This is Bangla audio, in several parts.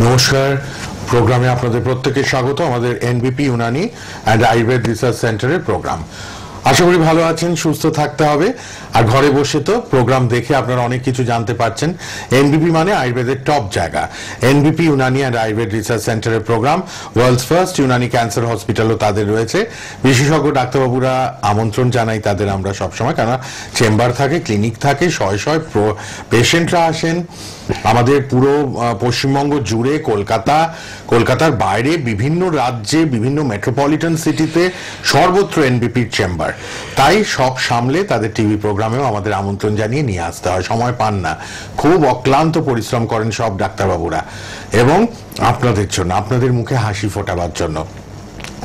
নমস্কার, প্রোগ্রামে আপনাদের প্রত্যেককে স্বাগত। আমাদের NBP Unani and Ayurveda research সেন্টারের প্রোগ্রাম। আশা করি ভালো আছেন, সুস্থ থাকতে হবে। আর ঘরে বসে তো প্রোগ্রাম দেখে আপনারা অনেক কিছু জানতে পারছেন। এনবিপি মানে আয়ুর্বেদের টপ জায়গা। NBP Unani and Ayurveda research সেন্টারের programme. World's first Unani cancer হসপিটালও তাদের রয়েছে। বিশেষজ্ঞ ডাক্তারবাবুরা আমন্ত্রণ জানাই তাদের আমরা সবসময়, কারণ চেম্বার থাকে, ক্লিনিক থাকে, শয়ে শয়ে পেশেন্টরা আসেন। আমাদের পুরো পশ্চিমবঙ্গ জুড়ে, কলকাতার বাইরে, বিভিন্ন রাজ্যে, বিভিন্ন মেট্রোপলিটন সিটিতে সর্বত্র এনবিপির চেম্বার। তাই সব সামলে তাদের টিভি প্রোগ্রামেও আমাদের আমন্ত্রণ জানিয়ে নিয়ে আসতে হয়। সময় পান না, খুব অক্লান্ত পরিশ্রম করেন সব ডাক্তারবাবুরা, এবং আপনাদের জন্য, আপনাদের মুখে হাসি ফোটাবার জন্য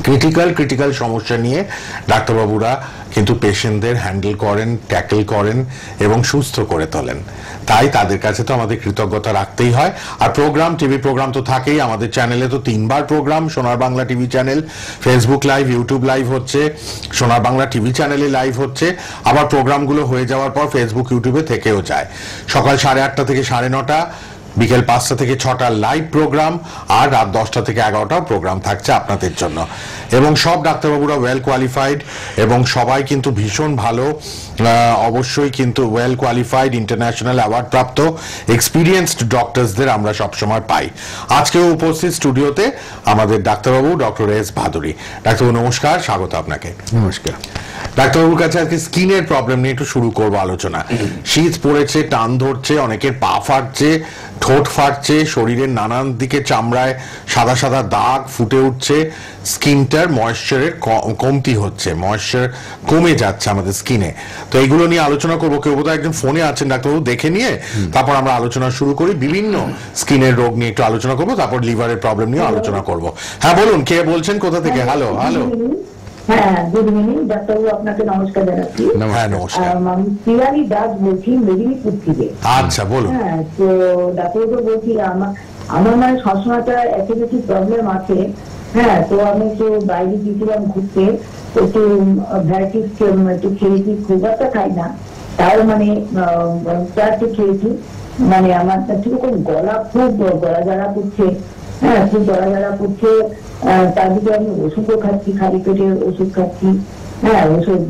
ক্রিটিক্যাল সমস্যা নিয়ে ডাক্তারবাবুরা কিন্তু পেশেন্টদের হ্যান্ডেল করেন, ট্যাকেল করেন এবং সুস্থ করে তোলেন। তাই তাদের কাছে তো আমাদের কৃতজ্ঞতা রাখতেই হয়। আর প্রোগ্রাম, টিভি প্রোগ্রাম তো থাকেই। আমাদের চ্যানেলে তো 3বার প্রোগ্রাম, সোনার Bangla TV channel, Facebook live, YouTube live হচ্ছে, সোনার বাংলা টিভি চ্যানেলে লাইভ হচ্ছে। আবার প্রোগ্রামগুলো হয়ে যাওয়ার পর ফেসবুক, ইউটিউবে থেকেও যায়। সকাল 8:30 থেকে 9:30, বিকেল 5টা থেকে 6টা লাইভ প্রোগ্রাম, আর রাত 10টা থেকে 11টা প্রোগ্রাম থাকছে আপনাদের জন্য। এবং সব ডাক্তারবাবুরা ওয়েল কোয়ালিফাইড, এবং সবাই কিন্তু ভীষণ ভালো, অবশ্যই কিন্তু ওয়েল কোয়ালিফাইড, ইন্টারন্যাশনাল অ্যাওয়ার্ড প্রাপ্ত এক্সপিরিয়েন্সড ডক্টরসদের আমরা সবসময় পাই। আজকেও উপস্থিত স্টুডিওতে আমাদের ডাক্তারবাবু ডক্টর এস ভাদুরী। ডাক্তারবাবু নমস্কার, স্বাগত আপনাকে। নমস্কার। ডাক্তারবাবুর কাছে আজকে স্কিনের প্রবলেম নিয়ে একটু শুরু করবো আলোচনা। শীত পড়েছে, টান ধরছে, অনেকের পা ফাটছে, ঠোঁট ফাটছে, শরীরের নানান দিকে চামড়ায় সাদা সাদা দাগ ফুটে উঠছে, স্কিনটার ময়েশ্চারের কমতি হচ্ছে, ময়েশ্চার কমে যাচ্ছে আমাদের স্কিনে। তো এইগুলো নিয়ে আলোচনা করবো। কেউ বোধহয় একজন ফোনে আছেন, ডাক্তারবাবু দেখে নিয়ে তারপর আমরা আলোচনা শুরু করি। বিভিন্ন স্কিনের রোগ নিয়ে একটু আলোচনা করবো, তারপর লিভারের প্রবলেম নিয়ে আলোচনা করবো। হ্যাঁ বলুন, কে বলছেন, কোথা থেকে? Hello hello. হ্যাঁ, গুড ইভিনিং ডাক্তারবাবু, আপনাকে নমস্কার জানাচ্ছি। হ্যাঁ নমস্কার। আমি পিয়ারি দাস বলছি, মেদিনীপুর থেকে। আচ্ছা বলুন। হ্যাঁ, তো ডাক্তারবাবু বলছি, আমার মানে সবসময়টা অ্যাসিডিটি প্রবলেম আছে। হ্যাঁ, তো আমি একটু বাইরে গিয়েছিলাম ঘুরতে, একটু ভ্যারাইটিস একটু খেয়েছি, খুব একটা খাই না, তাও মানে চারটে খেয়েছি। মানে আমার কিরকম গলা, খুব গলা জ্বালা করছে। হ্যাঁ, খুব গলা জ্বালা করছে। তার দিকে আমি ওষুধও খাচ্ছি, খালি পেটে ওষুধ খাচ্ছি। হ্যাঁ, ওষুধ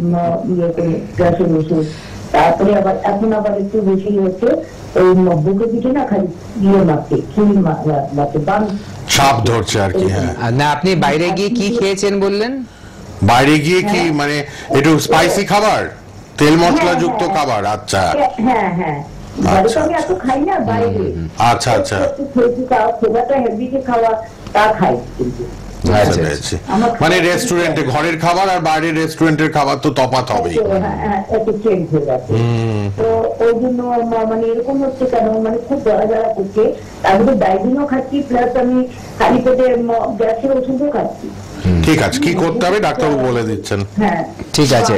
ইয়ে করে, গ্যাসের ওষুধ। তারপরে আবার এখন আবার একটু বেশি হচ্ছে, ওই বুকে পিঠে না খালি ইয়ে মারছে, খিল মারছে, বাম সাপ ধরছে আর কি। হ্যাঁ না, আপনি বাইরে গিয়ে কি খেয়েছেন বললেন? বাইরে গিয়ে কি মানে একটু স্পাইসি খাবার, তেল মশলা যুক্ত খাবার? আচ্ছা হ্যাঁ হ্যাঁ, বাড়িতে আমি এত খাই না, বাইরে আচ্ছা আচ্ছা একটু খেয়েছি, তাও খুব একটা হেভি যে খাওয়া তা খাই কিন্তু। বুঝতে পেরেছি। মানে রেস্টুরেন্টে ঘরের খাবার আর বাইরের রেস্টুরেন্টের খাবার তো তফাৎ হবেই। একটু চেঞ্জ হয়ে গেছে। তো ওই জন্য মানে এরকম হচ্ছে কেন, মানে খুব জ্বালা জ্বালা করছে। তার মধ্যে ডাইজিনও খাচ্ছি, প্লাস আমি খালি পেটে গ্যাসের ওষুধও খাচ্ছি। ঠিক আছে, কি করতে হবে ডাক্তারবাবু বলে দিচ্ছেন। হ্যাঁ ঠিক আছে।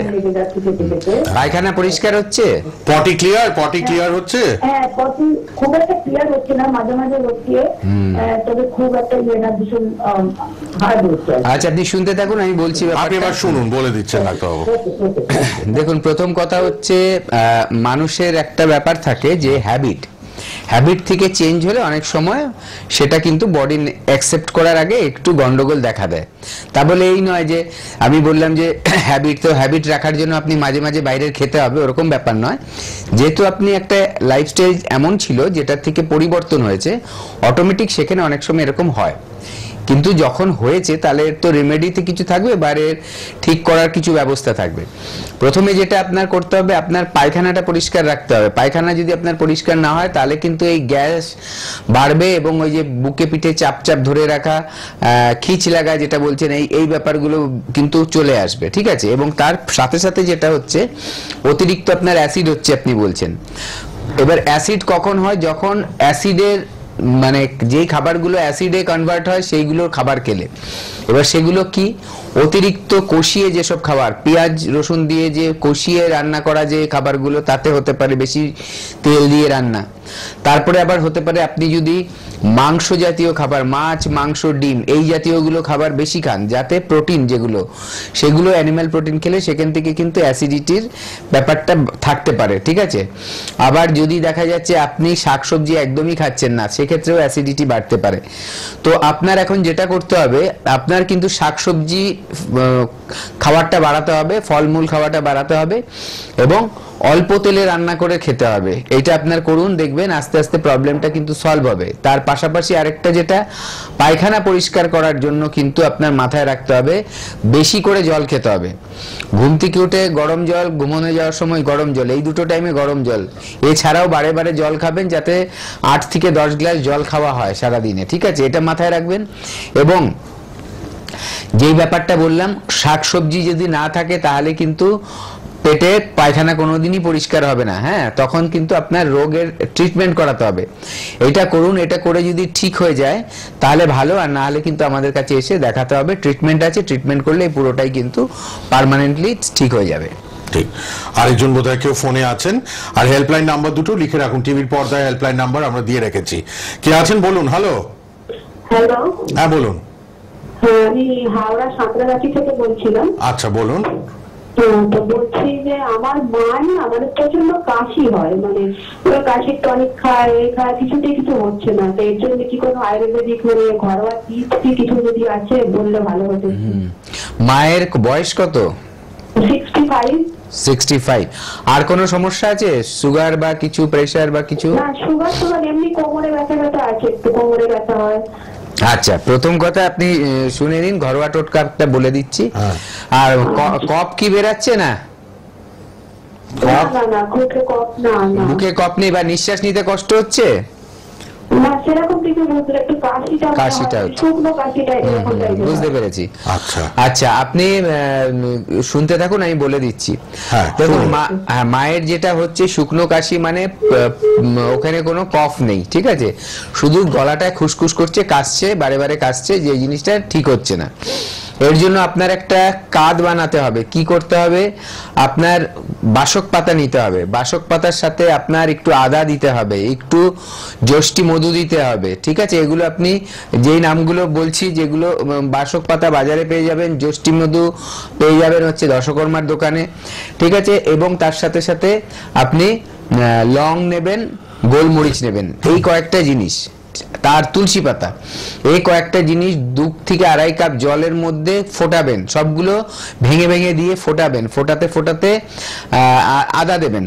পায়খানা পরিষ্কার হচ্ছে? পটি ক্লিয়ার হচ্ছে? হ্যাঁ, পটি খুব একটা ক্লিয়ার হচ্ছে না, মাঝে মাঝে হচ্ছে, তবে খুব একটা ইয়ে না, ভীষণ হার্ড হচ্ছে। আচ্ছা, আপনি শুনতে থাকুন, আমি বলছি আপনি এবার শুনুন, বলে দিচ্ছেন ডাক্তারবাবু। দেখুন, প্রথম কথা হচ্ছে মানুষের একটা ব্যাপার থাকে যে হ্যাবিট থেকে চেঞ্জ হলে অনেক সময় সেটা কিন্তু বডি অ্যাকসেপ্ট করার আগে একটু গন্ডগোল দেখা দেয়। তা বলে এই নয় যে আমি বললাম যে হ্যাবিট রাখার জন্য আপনি মাঝে মাঝে বাইরের খেতে হবে, ওরকম ব্যাপার নয়। যেহেতু আপনি একটা লাইফস্টাইল এমন ছিল যেটার থেকে পরিবর্তন হয়েছে, অটোমেটিক সেখানে অনেক সময় এরকম হয়। কিন্তু যখন হয়েছে তাহলে তো রেমেডিতে কিছু থাকবে, বাইরের ঠিক করার কিছু ব্যবস্থা থাকবে। প্রথমে যেটা আপনার করতে হবে, আপনার পায়খানাটা পরিষ্কার রাখতে হবে। পায়খানা যদি আপনার পরিষ্কার না হয় তাহলে কিন্তু এই গ্যাস বাড়বে, এবং ওই যে বুকে পিঠে চাপ ধরে রাখা, খিচ লাগা যেটা বলছেন, এই ব্যাপারগুলো কিন্তু চলে আসবে। ঠিক আছে? এবং তার সাথে সাথে যেটা হচ্ছে, অতিরিক্ত আপনার অ্যাসিড হচ্ছে আপনি বলছেন। এবার অ্যাসিড কখন হয়? যখন অ্যাসিডের মানে যেই খাবারগুলো অ্যাসিডে কনভার্ট হয় সেইগুলোর খাবার খেলে। এবার সেগুলো কি? অতিরিক্ত কষিয়ে যেসব খাবার, পেঁয়াজ রসুন দিয়ে যে কষিয়ে রান্না করা যে খাবারগুলো, তাতে হতে পারে বেশি তেল দিয়ে রান্না। তারপরে আবার হতে পারে আপনি যদি মাংস জাতীয় খাবার, মাছ, মাংস, ডিম এই জাতীয়গুলো খাবার বেশি খান, যাতে প্রোটিন যেগুলো, সেগুলো অ্যানিম্যাল প্রোটিন খেলে সেখান থেকে কিন্তু অ্যাসিডিটির ব্যাপারটা থাকতে পারে, ঠিক আছে। আবার যদি দেখা যাচ্ছে আপনি শাকসবজি একদমই খাচ্ছেন না, সেক্ষেত্রেও অ্যাসিডিটি বাড়তে পারে। তো আপনার এখন যেটা করতে হবে, আপনার কিন্তু শাকসবজি খাবারটা বাড়াতে হবে, ফলমূল খাওয়াটা বাড়াতে হবে এবং অল্প তেলে রান্না করে খেতে হবে। এইটা আপনার করুন, দেখবেন আস্তে আস্তে প্রবলেমটা কিন্তু সলভ হবে। তার পাশাপাশি আরেকটা যেটা, পায়খানা পরিষ্কার করার জন্য কিন্তু আপনার মাথায় রাখতে হবে বেশি করে জল খেতে হবে। ঘুম থেকে উঠে গরম জল, ঘুমোনো যাওয়ার সময় গরম জল, এই দুটো টাইমে গরম জল। এছাড়াও বারে বারে জল খাবেন, যাতে 8 থেকে 10 গ্লাস জল খাওয়া হয় সারাদিনে, ঠিক আছে, এটা মাথায় রাখবেন। এবং যেই ব্যাপারটা বললাম, শাকসবজি যদি না থাকে তাহলে কিন্তু পেটে পায়খানা কোনোদিনই পরিষ্কার হবে না, হ্যাঁ, তখন কিন্তু আপনার রোগের ট্রিটমেন্ট করাতে হবে। এটা করুন, এটা করে যদি ঠিক হয়ে যায় তাহলে ভালো, আর না হলে কিন্তু আমাদের কাছে এসে দেখাতে হবে। ট্রিটমেন্ট আছে, ট্রিটমেন্ট করলে এই পুরোটাই কিন্তু পার্মানেন্টলি ঠিক হয়ে যাবে। ঠিক। আরেকজন বোধহয় কেউ ফোনে আছেন, আর হেল্পলাইন নাম্বার দুটো লিখে রাখুন, টিভির পর্দায় হেল্পলাইন নাম্বার আমরা দিয়ে রেখেছি। কে আছেন বলুন। হ্যালো। হ্যালো, হ্যাঁ বলুন। হ্যাঁ, আমি হাওড়া সাঁতরাগাছি থেকে বলছিলাম। আচ্ছা বলুন। তো বলছি যে আমার মায়ের আমাদের প্রচন্ড কাশি হয়, মানে ওরা কাশির টনিক খায়, কিছুতেই কিছু হচ্ছে না। তো এর জন্য কি কোনো আয়ুর্বেদিক মানে ঘরোয়া টিপস কিছু যদি আছে বললে ভালো হতো। মায়ের বয়স কত? 65। 65। আর কোনো সমস্যা আছে, সুগার বা কিছু, প্রেসার বা কিছু? না, সুগার এমনি কোমরে ব্যথা আছে, একটু কোমরে ব্যথা হয়। আচ্ছা, প্রথম কথা আপনি শুনে নিন, ঘরোয়া টোটকাটা বলে দিচ্ছি। আর কফ কি বেরাচ্ছে না? মুখে কফ নেই বা নিঃশ্বাস নিতে কষ্ট হচ্ছে? না, সেরকম কিছু বুঝলে একটু কাশিটা বুঝতে পেরেছি। আচ্ছা আচ্ছা, আপনি শুনতে থাকুন, আমি বলে দিচ্ছি। দেখুন, মায়ের যেটা হচ্ছে শুকনো কাশি, মানে ওখানে কোনো কফ নেই, ঠিক আছে, শুধু গলাটা খুসখুস করছে, কাশছে, বারে বারে কাশছে, যে জিনিসটা ঠিক হচ্ছে না। এর জন্য আপনার একটা কাদ বানাতে হবে। কি করতে হবে? আপনার বাসক পাতা নিতে হবে, বাসক পাতার সাথে আপনার একটু আদা দিতে হবে, একটু যষ্টি মধু দিতে হবে, ঠিক আছে। এগুলো আপনি যেই নামগুলো বলছি, যেগুলো বাসক পাতা বাজারে পেয়ে যাবেন, যষ্টি মধু পেয়ে যাবেন হচ্ছে দশকর্মার দোকানে, ঠিক আছে। এবং তার সাথে সাথে আপনি লং নেবেন, গোলমরিচ নেবেন, এই কয়েকটা জিনিস, তার তুলসী পাতা, এই কয়েকটা জিনিস 2 থেকে 2.5 কাপ জলের মধ্যে ফোটাবেন, সবগুলো ভেঙে ভেঙে দিয়ে ফোটাবেন, ফোটাতে ফোটাতে আদা দেবেন,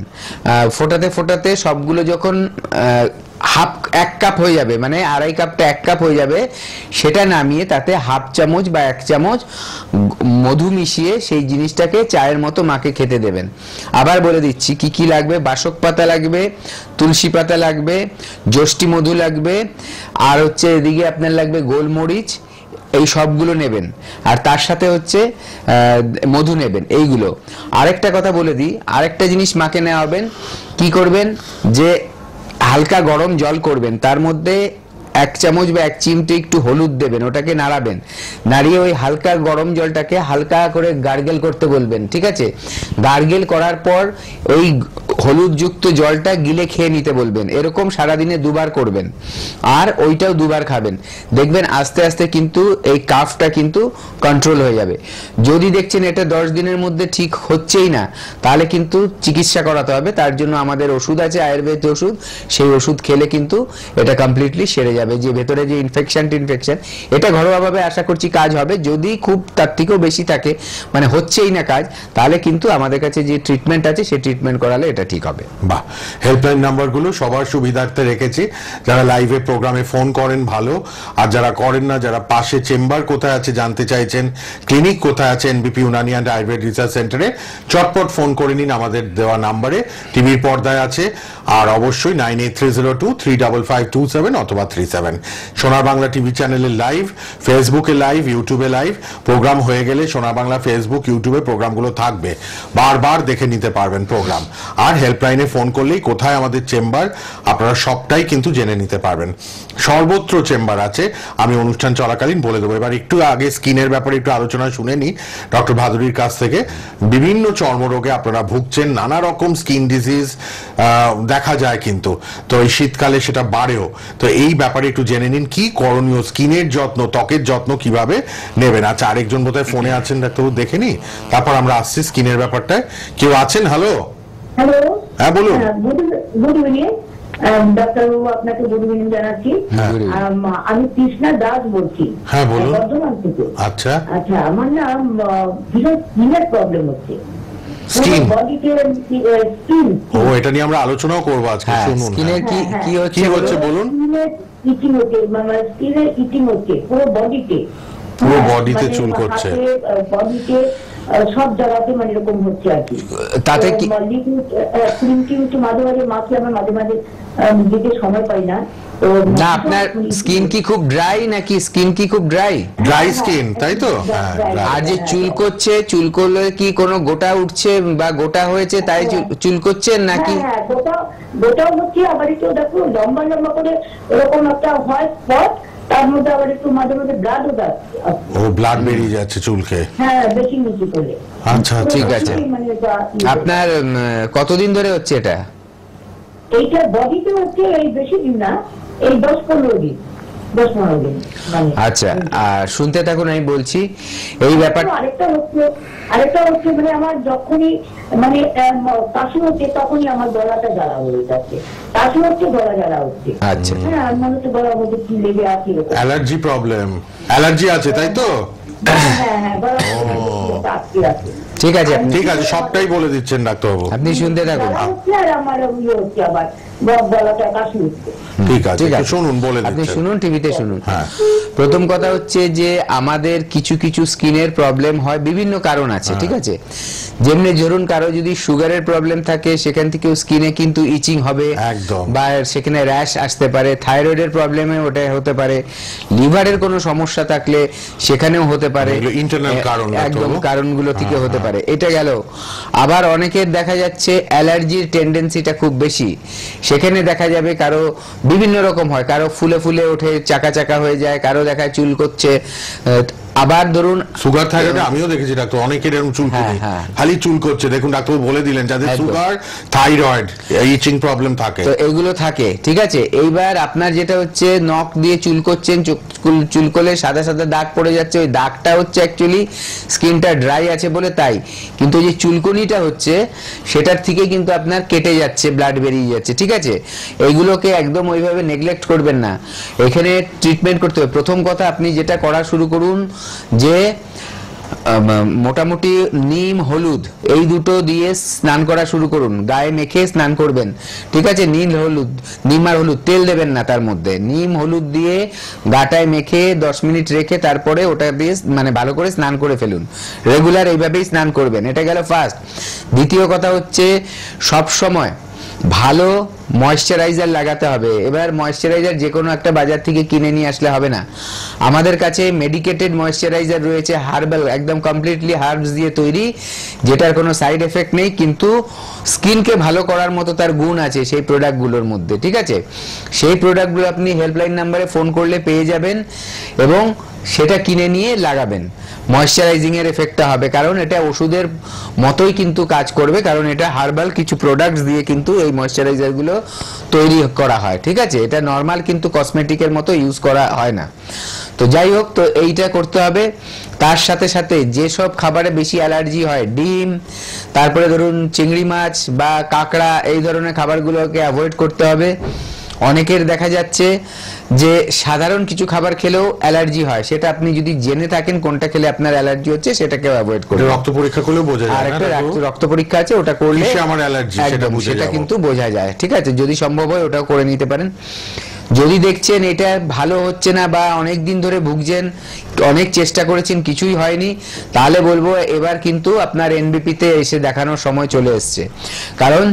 ফোটাতে ফোটাতে সবগুলো যখন 1 কাপ হয়ে যাবে, মানে 2.5 কাপটা 1 কাপ হয়ে যাবে, সেটা নামিয়ে তাতে 1/2 চামচ বা 1 চামচ মধু মিশিয়ে সেই জিনিসটাকে চায়ের মতো মাকে খেতে দেবেন। আবার বলে দিচ্ছি কি কি লাগবে। বাসক পাতা লাগবে, তুলসী পাতা লাগবে, যষ্টি মধু লাগবে, আর হচ্ছে এদিকে আপনার লাগবে গোলমরিচ, এই সবগুলো নেবেন। আর তার সাথে হচ্ছে মধু নেবেন, এইগুলো। আরেকটা কথা বলে দিই, আরেকটা জিনিস মাকে নেওয়াবেন। কি করবেন? যে হালকা গরম জল করবেন, তার মধ্যে 1 চামচ বা 1 চিমটে একটু হলুদ দেবেন, ওটাকে নাড়াবেন, নাড়িয়ে ওই হালকা গরম জলটাকে হালকা করে গার্গেল করতে বলবেন, ঠিক আছে। গার্গেল করার পর ওই হলুদ যুক্ত জলটা গিলে খেয়ে নিতে বলবেন। এরকম সারাদিনে 2 বার করবেন, আর ওইটাও 2 বার খাবেন। দেখবেন আস্তে আস্তে কিন্তু এই কাফটা কিন্তু কন্ট্রোল হয়ে যাবে। যদি দেখছেন এটা 10 দিনের মধ্যে ঠিক হচ্ছেই না, তাহলে কিন্তু চিকিৎসা করাতে হবে। তার জন্য আমাদের ওষুধ আছে, আয়ুর্বেদ ওষুধ, সেই ওষুধ খেলে কিন্তু এটা কমপ্লিটলি সেরে যাবে। যে ভেতরে যে ইনফেকশন এটা ঘরোয়াভাবে আশা করছি কাজ হবে। যদি খুব তার থেকেও বেশি থাকে, মানে হচ্ছেই না কাজ, তাহলে কিন্তু আমাদের কাছে যে ট্রিটমেন্ট আছে সেই ট্রিটমেন্ট করালে এটা ঠিক হবে। বাহ, হেল্পলাইন নাম্বারগুলো সবার সুবিধার্থে রেখেছি। যারা লাইভে প্রোগ্রামে ফোন করেন ভালো, আর যারা করেন না, যারা পাশে চেম্বার কোথায় আছে জানতে চাইছেন, ক্লিনিক কোথায় আছে এনবিপি ইউনানি অ্যান্ড আয়ুর্বেদ রিসার্চ সেন্টারে, চটপট ফোন করে নিন আমাদের দেওয়া নাম্বারে, টিভির পর্দায় আছে। আর অবশ্যই 9830235527 অথবা 36 7 সোনার বাংলা টিভি চ্যানেলে লাইভ, ফেসবুকে লাইভ, ইউটিউবে লাইভ। প্রোগ্রাম হয়ে গেলে সোনার বাংলা ফেসবুক, ইউটিউবে প্রোগ্রামগুলো থাকবে, বারবার দেখে নিতে পারবেন প্রোগ্রাম। আর হেল্পলাইনে ফোন করলেই কোথায় আমাদের চেম্বার আপনারা সবটাই কিন্তু জেনে নিতে পারবেন। সর্বত্র চেম্বার আছে, আমি অনুষ্ঠান চলাকালীন বলে দেবো। এবার একটু আগে স্কিনের ব্যাপারে একটু আলোচনা শুনে নি ডক্টর ভাদুরীর কাছ থেকে। বিভিন্ন চর্মরোগে আপনারা ভুগছেন, নানা রকম স্কিন ডিজিজ দেখা যায় কিন্তু, তো এই শীতকালে সেটা বাড়েও। তো এই ব্যাপারে একটু জেনে নিন কি করণীয়, স্কিনের যত্ন, ত্বকের যত্ন কিভাবে নেবেন। আচ্ছা, আরেকজন বোধহয় ফোনে আছেন, ডাক্তারবাবু দেখে নি, তারপর আমরা আসছি স্কিনের ব্যাপারটায়। কেউ আছেন? হ্যালো, হ্যালো, হ্যাঁ বলুন। গুড ইভিনিং ডাক্তারবাবু, আপনাকে গুড ইভিনিং জানাচ্ছি। আমি কৃষ্ণা দাস বলছি, হ্যাঁ বলুন। বর্ধমান থেকে। আচ্ছা আচ্ছা, আমার না ভীষণ স্কিনের প্রবলেম হচ্ছে। স্কিন, বডিতে স্কিন, ও এটা নিয়ে আমরা আলোচনাও করবো আজকে, শুনুন। স্কিনের কি হচ্ছে বলুন। ইচিং হচ্ছে, মানে স্কিনের ইচিং হচ্ছে পুরো বডিতে, পুরো বডিতে চুল করছে, বডিতে সব জায়গাতে মানে এরকম হচ্ছে আর কি। তাতে কি ক্রিম কিন্তু মাঝে মাঝে মাখি, আমার মাঝে মাঝে দিতে সময় পাই না। না, আপনার স্কিন কি খুব ড্রাই নাকি স্কিন কি খুব ড্রাই? ড্রাই স্কিন, তাই তো? হ্যাঁ, আর যে চুল করছে, চুল করলে কি কোনো গোটা উঠছে বা গোটা হয়েছে তাই চুল করছেন নাকি? হ্যাঁ, গোটাও হচ্ছে, আবার একটু দেখো লম্বা লম্বা করে এরকম একটা হয় স্পট, তার মধ্যে আবার একটু মাঝে মাঝে ব্লাডও যাচ্ছে। ও ব্লাড বেরিয়ে যাচ্ছে চুলকে? হ্যাঁ, বেশি নিচে করে। আচ্ছা, ঠিক আছে। আপনার কতদিন ধরে হচ্ছে এটা? এইটা বডিতে হচ্ছে এই বেশি দিন না, এই 10-15 দিন। আচ্ছা, আর শুনতে থাকুন, আমি বলছি এই ব্যাপার। আরেকটা হচ্ছে মানে আমার যখনই মানে কাশি হচ্ছে তখনই আমার গলাটা জ্বালা হয়ে যাচ্ছে, কাশি হচ্ছে, গলা জ্বালা হচ্ছে। আচ্ছা, হ্যাঁ, মনে হচ্ছে গলার মধ্যে কি লেগে আছে, অ্যালার্জি প্রবলেম, অ্যালার্জি আছে তাই তো? হ্যাঁ হ্যাঁ, গলার মধ্যে আটকে আছে। ঠিক আছে, ঠিক আছে, সবটাই বলে দিচ্ছেন ডাক্তারবাবু, আপনি শুনতে থাকুন। আর আমার হচ্ছে আবার গলাটা কাশি হচ্ছে। ঠিক আছে, শুনুন, বলে আপনি দিচ্ছেন। শুনুন, টিভিতে শুনুন। হ্যাঁ, প্রথম কথা হচ্ছে যে আমাদের কিছু কিছু স্কিনের প্রবলেম হয়, বিভিন্ন কারণ আছে, ঠিক আছে? যেমনি ধরুন কারো যদি সুগারের প্রবলেম থাকে, সেখান থেকেও স্কিনে কিন্তু ইচিং হবে, একদম, বা সেখানে র্যাশ আসতে পারে। থাইরয়েডের প্রবলেমে ওটা হতে পারে, লিভারের কোনো সমস্যা থাকলে সেখানেও হতে পারে, ইন্টারনাল কারণ, একদম কারণগুলো থেকে হতে পারে। এটা গেল। আবার অনেকের দেখা যাচ্ছে অ্যালার্জির টেন্ডেন্সিটা খুব বেশি, সেখানে দেখা যাবে কারো বিভিন্ন রকম হয়, কারো ফুলে ফুলে ওঠে, চাকা চাকা হয়ে যায়, কারো দেখায় চুল করছে। আবার ধরুন সুগার থাইরয়েড আমিও দেখেছি ডাক্তার, অনেকের এরকম চুল খালি চুল করছে। দেখুন ডাক্তার বলে দিলেন যাদের সুগার, থাইরয়েড, ইচিং প্রবলেম থাকে, তো এগুলো থাকে, ঠিক আছে? এইবার আপনার যেটা হচ্ছে নখ দিয়ে চুল করছেন, চুল করলে সাদা সাদা দাগ পড়ে যাচ্ছে, ওই দাগটা হচ্ছে অ্যাকচুয়ালি স্কিনটা ড্রাই আছে বলে তাই। কিন্তু যে চুলকনিটা হচ্ছে সেটার থেকে কিন্তু আপনার কেটে যাচ্ছে, ব্লাড বেরিয়ে যাচ্ছে, ঠিক আছে? এইগুলোকে একদম ওইভাবে নেগলেক্ট করবেন না, এখানে ট্রিটমেন্ট করতে হবে। প্রথম কথা, আপনি যেটা করা শুরু করুন যে মোটামুটি নিম হলুদ এই দুটো দিয়ে স্নান করা শুরু করুন, গায়ে মেখে স্নান করবেন, ঠিক আছে? নিম আর হলুদ, তেল দেবেন না তার মধ্যে, নিম হলুদ দিয়ে গাটায় মেখে 10 মিনিট রেখে তারপরে ওটা দিয়ে মানে ভালো করে স্নান করে ফেলুন। রেগুলার এইভাবেই স্নান করবেন। এটা গেল ফার্স্ট। দ্বিতীয় কথা হচ্ছে সব সময় ভালো ময়েশ্চারাইজার লাগাতে হবে। এবার ময়েশ্চারাইজার যে কোনো একটা বাজার থেকে কিনে নিয়ে আসলে হবে না, আমাদের কাছে মেডিকেটেড ময়েশ্চারাইজার রয়েছে, হার্বাল, একদম কমপ্লিটলি হার্বস দিয়ে তৈরি, যেটার কোনো সাইড এফেক্ট নেই, কিন্তু স্কিনকে ভালো করার মতো তার গুণ আছে সেই প্রোডাক্টগুলোর মধ্যে, ঠিক আছে? সেই প্রোডাক্টগুলো আপনি হেল্পলাইন নাম্বারে ফোন করলে পেয়ে যাবেন এবং সেটা কিনে নিয়ে লাগাবেন। ময়েশ্চারাইজিং এর এফেক্টটা হবে, কারণ এটা ওষুধের মতোই কিন্তু কাজ করবে, কারণ এটা হার্বাল কিছু প্রোডাক্টস দিয়ে কিন্তু এই ময়েশ্চারাইজার গুলো তৈরি করা হয়, ঠিক আছে? এটা নর্মাল কিন্তু কসমেটিকের মতো ইউজ করা হয় না। তো যাই হোক, তো এইটা করতে হবে। তার সাথে সাথে যেসব খাবারে বেশি অ্যালার্জি হয়, ডিম, তারপরে ধরুন চিংড়ি মাছ বা কাঁকড়া, এই ধরনের খাবারগুলোকে অ্যাভয়েড করতে হবে। অনেকের দেখা যাচ্ছে যে সাধারণ কিছু খাবার খেলেও অ্যালার্জি হয়, সেটা আপনি যদি জেনে থাকেন কোনটা খেলে আপনার অ্যালার্জি হচ্ছে সেটাকে অ্যাভয়েড করুন। রক্ত পরীক্ষা করলেও বোঝা যায়, আর একটা রক্ত পরীক্ষা আছে, ওটা করলে আমার অ্যালার্জি সেটা কিন্তু বোঝা যায়, ঠিক আছে? যদি সম্ভব হয় ওটাও করে নিতে পারেন। যদি দেখছেন এটা ভালো হচ্ছে না বা অনেক দিন ধরে ভুগছেন, অনেক চেষ্টা করেছেন, কিছুই হয়নি, তাহলে বলবো এবার কিন্তু আপনার এনবিপি তে এসে দেখানোর সময় চলে এসছে। কারণ